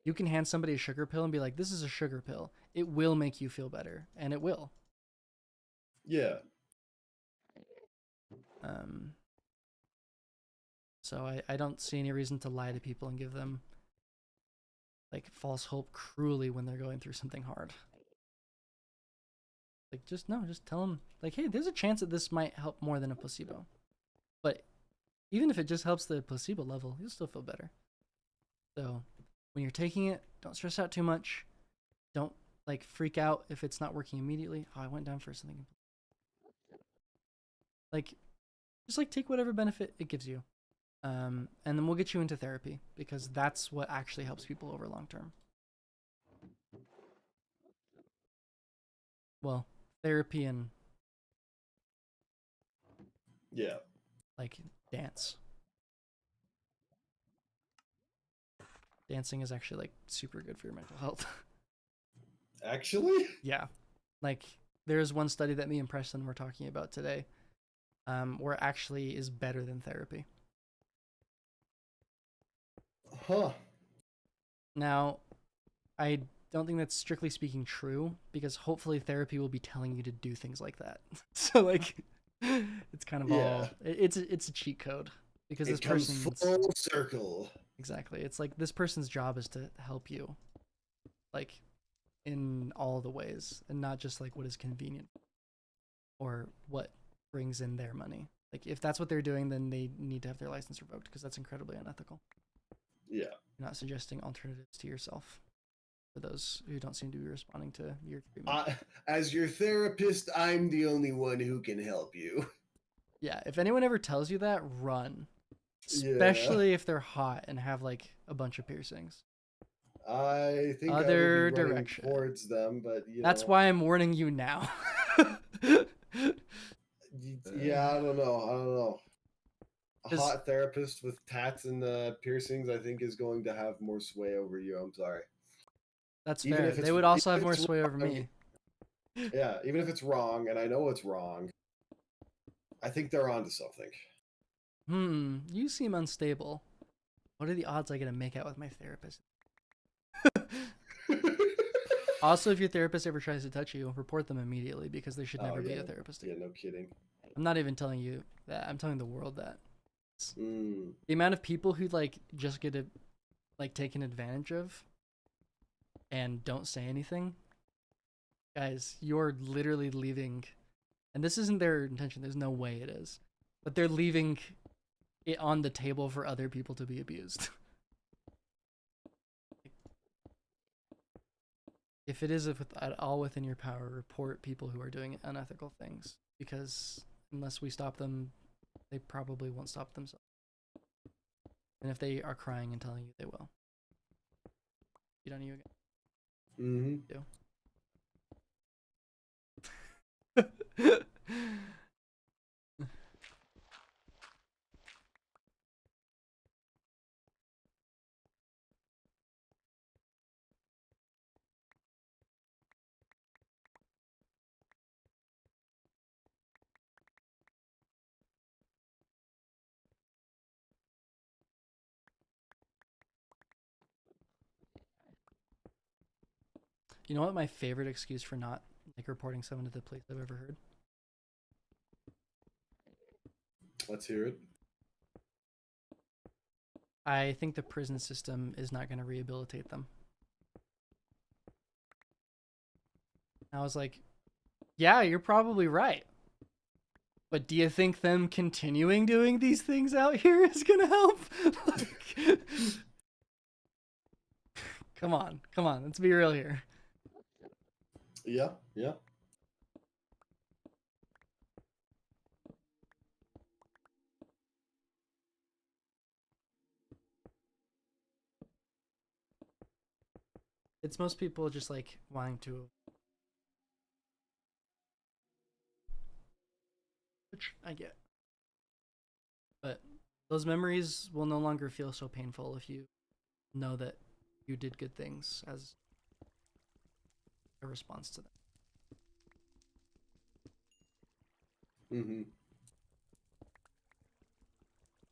You can hand somebody a sugar pill and be like, this is a sugar pill. It will make you feel better, and it will. Yeah. So I don't see any reason to lie to people and give them like false hope cruelly when they're going through something hard. Like, just tell them like, hey, there's a chance that this might help more than a placebo. But even if it just helps the placebo level, you'll still feel better. So when you're taking it, don't stress out too much. Don't like freak out if it's not working immediately. Oh, I went down for something. Like, just like take whatever benefit it gives you. And then we'll get you into therapy because that's what actually helps people over long term. Well, therapy and Yeah. like dance. Dancing is actually like super good for your mental health. Actually? Yeah. Like there's one study that me and Preston were talking about today, where it actually is better than therapy. Huh. Now, I don't think that's strictly speaking true because hopefully therapy will be telling you to do things like that. So like it's kind of all it's a cheat code because this It comes person's full circle. exactly. It's like this person's job is to help you like in all the ways and not just like what is convenient or what brings in their money. Like if that's what they're doing, then they need to have their license revoked because that's incredibly unethical. Yeah. You're not suggesting alternatives to yourself. For those who don't seem to be responding to your treatment. As your therapist, I'm the only one who can help you. Yeah, if anyone ever tells you that, run. Yeah. Especially if they're hot and have like a bunch of piercings. I think Other I would be running direction. towards them, but That's why I'm warning you now. Yeah, I don't know. A 'Cause- hot therapist with tats and piercings, I think, is going to have more sway over you. I'm sorry. That's Even fair. if it's- They would also even have if more it's sway over wrong, me. Yeah, even if it's wrong, and I know it's wrong, I think they're onto something. You seem unstable. What are the odds I get to make out with my therapist? Also, if your therapist ever tries to touch you, report them immediately because there should never be a therapist. Yeah, no kidding. I'm not even telling you that. I'm telling the world that. Mm. The amount of people who like just get like taken advantage of and don't say anything. Guys, you're literally leaving, and this isn't their intention. There's no way it is, but they're leaving it on the table for other people to be abused. If it is at all within your power, report people who are doing unethical things because unless we stop them, they probably won't stop themselves. And if they are crying and telling you, they will. Cheat on you again. Mm-hmm. Do. You know what my favorite excuse for not like reporting someone to the police I've ever heard? Let's hear it. I think the prison system is not going to rehabilitate them. I was like, yeah, you're probably right. But do you think them continuing doing these things out here is going to help? Like, come on. Let's be real here. Yeah. It's most people just like wanting to, which I get. But those memories will no longer feel so painful if you know that you did good things as a response to that. Mm-hmm.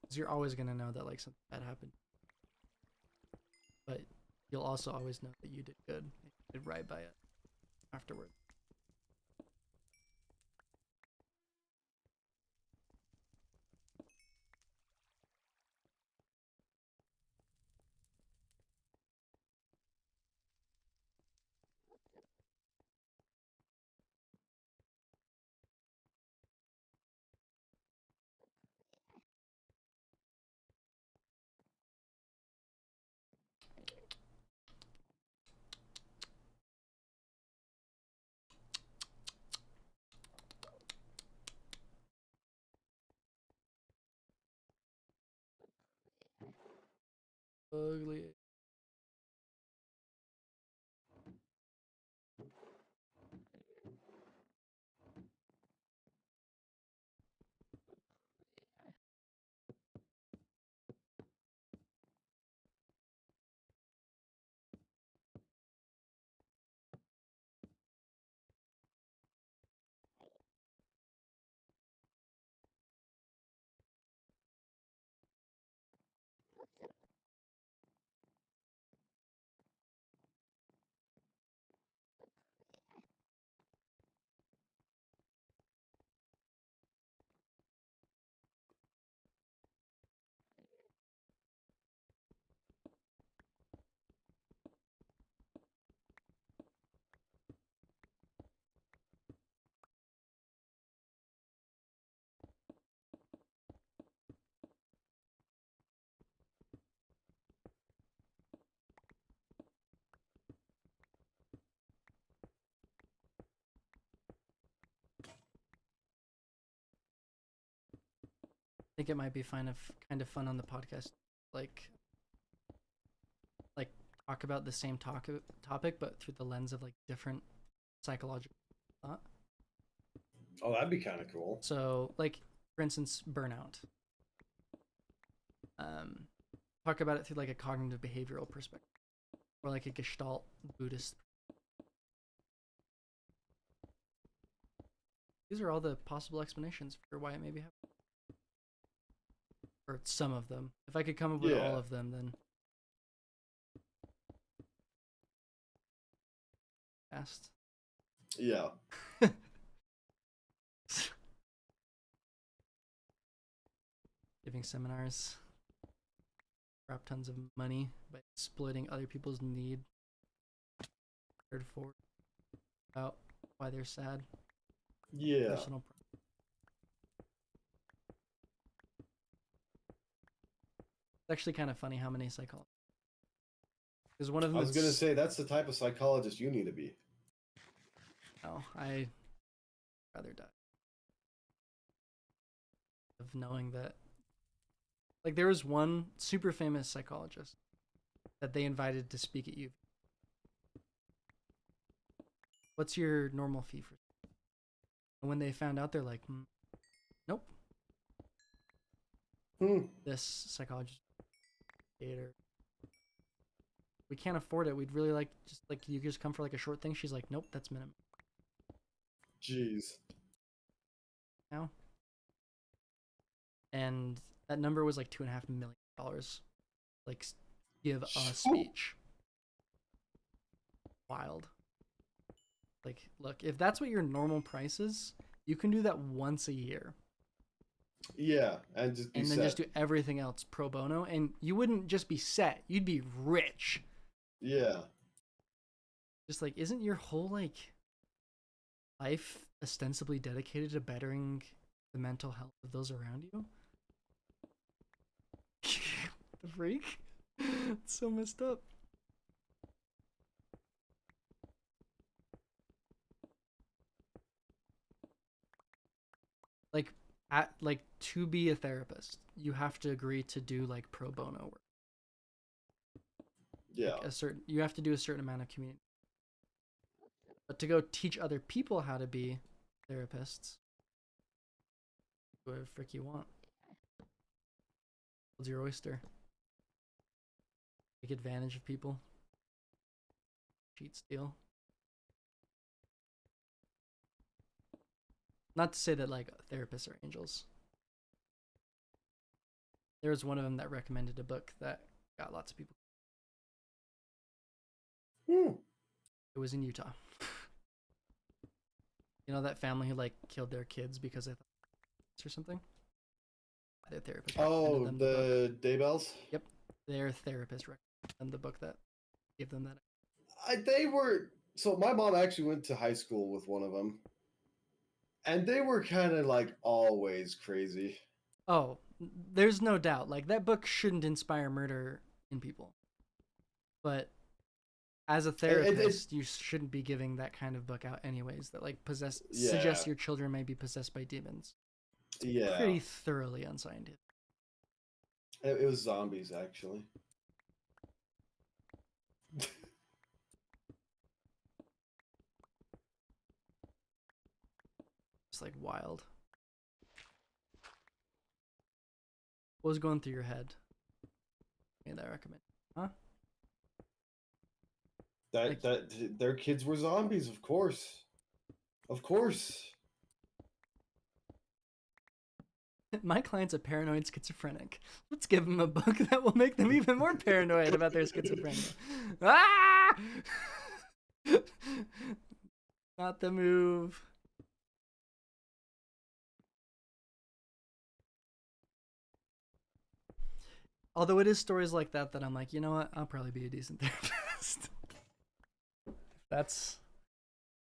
Because you're always gonna know that like something bad happened, but you'll also always know that you did good, and you did right by it afterward. Ugly. I think it might be kind of fun on the podcast, like like talk about the same topic, but through the lens of like different psychological thought. Oh, that'd be kind of cool. So, like for instance, burnout. Um, talk about it through like a cognitive behavioral perspective, or like a Gestalt Buddhist. These are all the possible explanations for why it may be happening, or some of them. If I could come up with all Yeah. of them, then asked. Yeah. Giving seminars, crap tons of money by exploiting other people's need. Cared for about why they're sad. Yeah. Personal. It's actually kind of funny how many psychologists. Because one of them I was gonna say that's the type of psychologist you need to be. No, I rather die of knowing that. Like there was one super famous psychologist that they invited to speak at UV. What's your normal fee for? And when they found out, they're like, nope. This psychologist, we can't afford it. We'd really like you just come for like a short thing. She's like, nope, that's minimum. Jeez. Now, and that number was like $2.5 million. Like, give a speech. Wild. Like, look, if that's what your normal price is, you can do that once a year. Yeah, and just be and then set. just do everything else pro bono, and you wouldn't just be set, you'd be rich. Yeah. Just like, isn't your whole like life ostensibly dedicated to bettering the mental health of those around you? The freak. It's so messed up. Like to be a therapist, you have to agree to do like pro bono work. Yeah. Like you have to do a certain amount of community. But to go teach other people how to be therapists, do whatever frick you want. What's your oyster? take advantage of people, cheat, steal. Not to say that like therapists are angels. There was one of them that recommended a book that got lots of people. It was in Utah. You know that family who like killed their kids because they thought or something? Their therapist recommended Oh, them the book. the Daybells? Yep. Their therapist recommended them the book that gave them that. They were. So my mom actually went to high school with one of them. And they were kind of like always crazy. Oh, there's no doubt. Like that book shouldn't inspire murder in people. But as a therapist, you shouldn't be giving that kind of book out anyways that like suggests your children may be possessed by demons. It's Yeah. pretty thoroughly unscientific. It was zombies, actually. It's like wild. What was going through your head? Made that recommend? Huh? That their kids were zombies, of course. Of course. My client's a paranoid schizophrenic. Let's give him a book that will make them even more paranoid about their schizophrenia. Ah! Not the move. Although it is stories like that that I'm like, you know what? I'll probably be a decent therapist. That's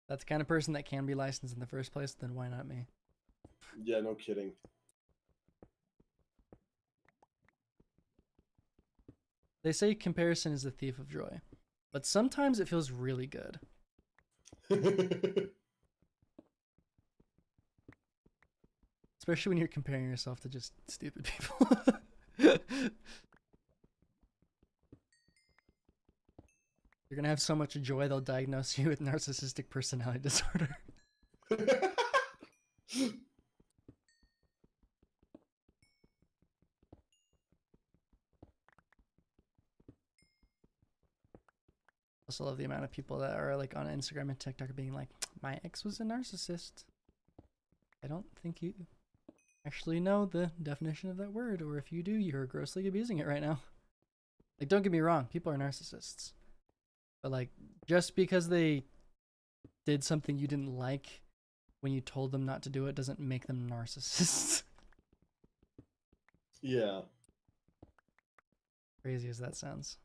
the kind of person that can be licensed in the first place, then why not me? Yeah, no kidding. They say comparison is the thief of joy, but sometimes it feels really good. Especially when you're comparing yourself to just stupid people. You're gonna have so much joy they'll diagnose you with narcissistic personality disorder. Also love the amount of people that are like on Instagram and TikTok being like, my ex was a narcissist. I don't think you actually know the definition of that word, or if you do, you're grossly abusing it right now. Like, don't get me wrong, people are narcissists. But like, just because they did something you didn't like when you told them not to do it doesn't make them narcissists. Yeah. Crazy as that sounds.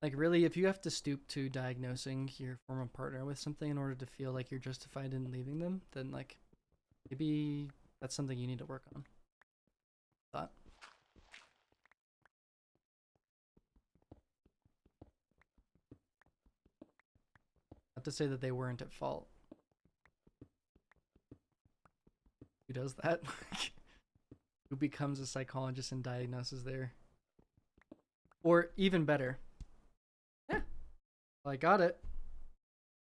Like, really, if you have to stoop to diagnosing your former partner with something in order to feel like you're justified in leaving them, then, like, maybe that's something you need to work on. Thought. Not to say that they weren't at fault. Who does that? Who becomes a psychologist and diagnoses their... Or, even better, yeah, well, I got it.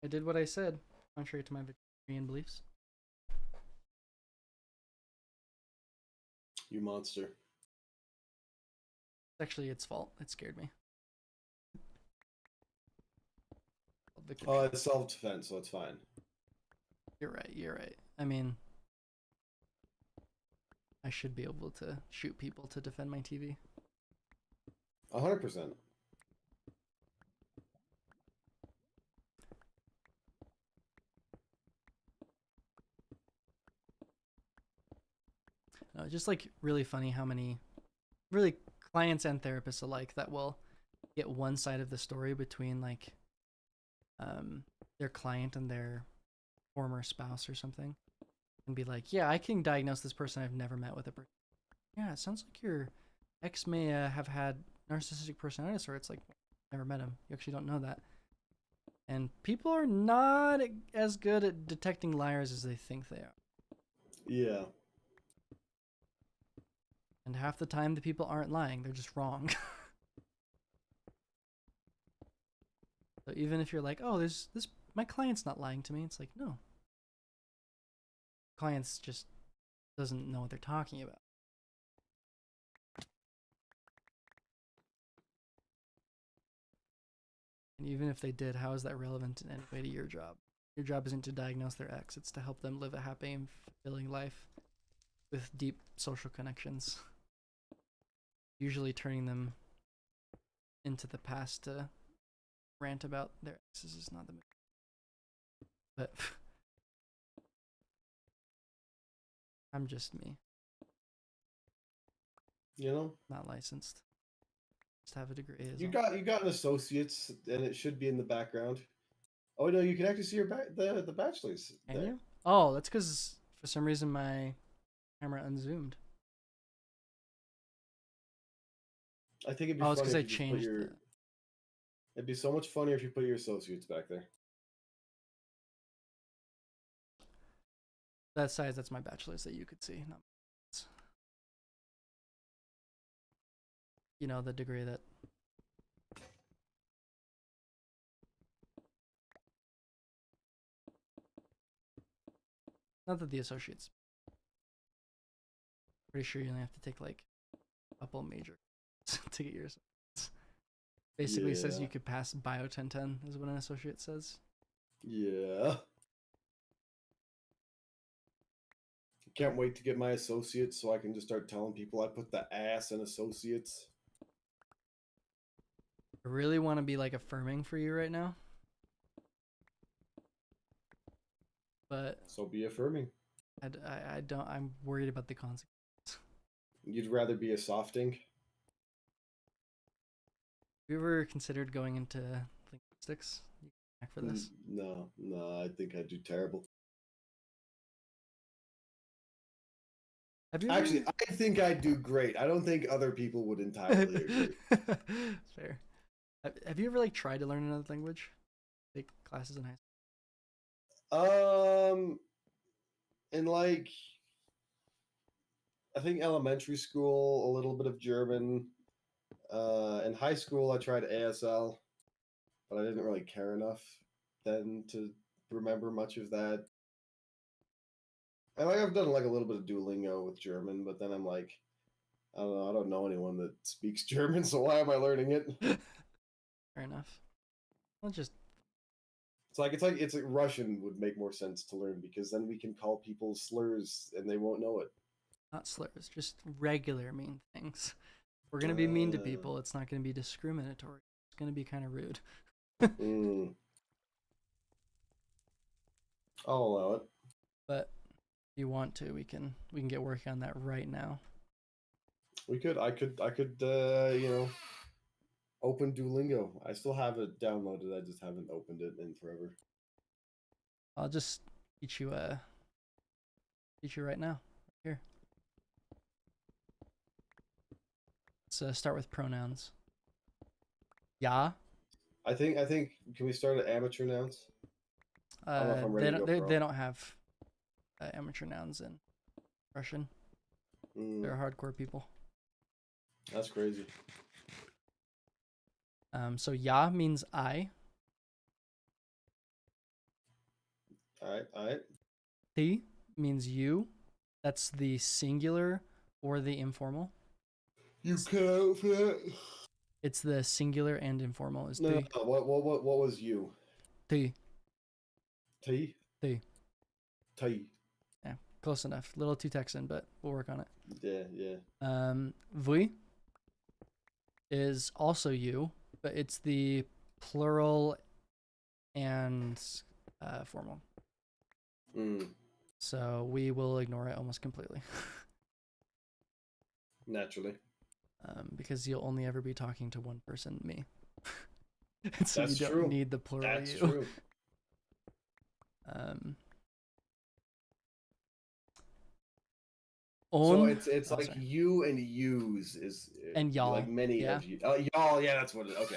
I did what I said, contrary to my vegetarian beliefs. You monster. It's actually its fault. It scared me. Oh, it's self-defense, so it's fine. You're right, you're right. I mean, I should be able to shoot people to defend my TV. 100%. No, just like really funny how many really clients and therapists alike that will get one side of the story between like their client and their former spouse or something and be like, yeah, I can diagnose this person I've never met with a person. Yeah, it sounds like your ex may have had narcissistic personality disorder. It's like, never met him. You actually don't know that. And people are not as good at detecting liars as they think they are. Yeah. And half the time the people aren't lying, they're just wrong. So even if you're like, oh, this my client's not lying to me. It's like, no. Clients just doesn't know what they're talking about. And even if they did, how is that relevant in any way to your job? Your job isn't to diagnose their ex, it's to help them live a happy and fulfilling life with deep social connections. Usually turning them into the past to rant about their exes is not the move. But I'm just me, You know, not licensed. Just have a degree. Is you all. got an associate's, and it should be in the background. Oh no, you can actually see your the bachelor's. Can there. you? Oh, that's because for some reason my camera unzoomed. I think it'd be Oh, it's funny because I if you just put changed your. the. It'd be so much funnier if you put your associates back there. That size, that's my bachelor's that you could see. Not you know, the degree that. Not that the associates. Pretty sure you only have to take like a couple major to get your associates. Basically says Yeah. you could pass Bio 1010 is what an associate says. Yeah. Can't wait to get my associates so I can just start telling people I put the ass in associates. I really want to be like affirming for you right now. But So be affirming. I don't, I'm worried about the consequences. You'd rather be a softing? Have you ever considered going into linguistics? You can back for this. No, I think I'd do terrible. Have you Actually, ever... I think I'd do great. I don't think other people would entirely agree. Fair. Have you ever like tried to learn another language? Take classes in high school? In like, I think elementary school, a little bit of German. In high school, I tried ASL, but I didn't really care enough then to remember much of that. And like I've done like a little bit of Duolingo with German, but then I'm like, I don't know. I don't know anyone that speaks German, so why am I learning it? Fair enough. Well, just It's like Russian would make more sense to learn because then we can call people slurs and they won't know it. not slurs, just regular mean things. We're gonna be mean to people. It's not gonna be discriminatory. It's gonna be kind of rude. Mm. I'll allow it. But if you want to, we can get working on that right now. We could. I could. You know, open Duolingo. I still have it downloaded. I just haven't opened it in forever. I'll just teach you right now. Here. Let's start with pronouns. Ja. I think. Can we start at amateur nouns? I don't know if I'm ready to go pro. They don't have amateur nouns in Russian. They're hardcore people. That's crazy. So ya means I. All right. Ty means you. That's the singular or the informal. You cut out for that. It's the singular and informal is No, ty. no. What was you? Ty. T. Ty. T. Yeah, close enough. A little too Texan, but we'll work on it. Yeah. Vy is also you, but it's the plural and formal. So we will ignore it almost completely. Naturally. Because you'll only ever be talking to one person, me. So That's you don't true. need the plural That's you. true. So it's like sorry. you and use is And y'all, like many yeah. of you. Oh, y'all, yeah, that's what it. Okay.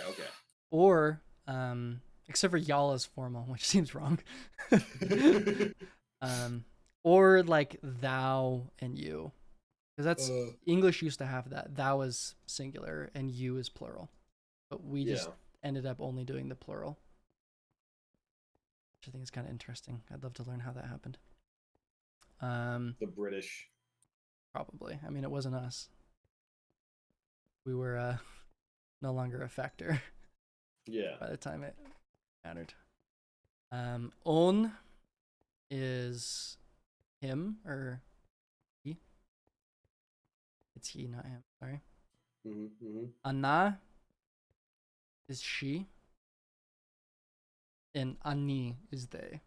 Or except for y'all is formal, which seems wrong. Or like thou and you, because that's English used to have that. Thou is singular and you is plural, but we just ended up only doing the plural. which I think is kind of interesting. I'd love to learn how that happened. The British. Probably. I mean, it wasn't us. We were no longer a factor Yeah. by the time it mattered. On is him or he. It's he, not him. Sorry. Anna is she. And ani is they.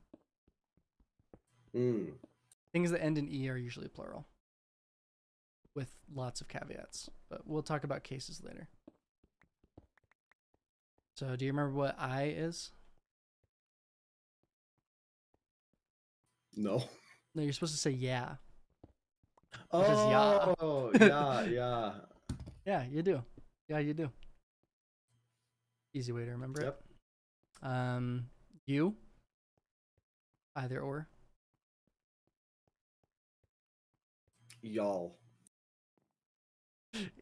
Things that end in e are usually plural, with lots of caveats. But we'll talk about cases later. So, do you remember what I is? No. No, you're supposed to say yeah. Which is ya. Oh, yeah. Yeah, you do. Yeah, you do. Easy way to remember Yep. it. You. Either or. Y'all.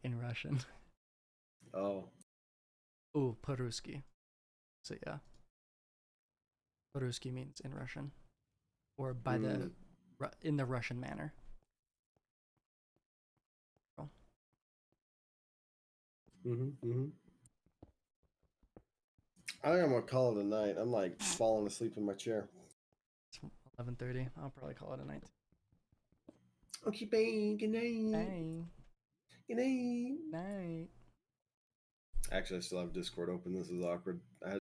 In Russian. Oh. Ooh, по-русски. So yeah. По-русски means in Russian. Or by the in the Russian manner. I think I'm gonna call it a night. I'm like falling asleep in my chair. It's 11:30. I'll probably call it a night. Okay, bye. Good night. Hey. Good night. Night. Actually, I still have Discord open. This is awkward. I had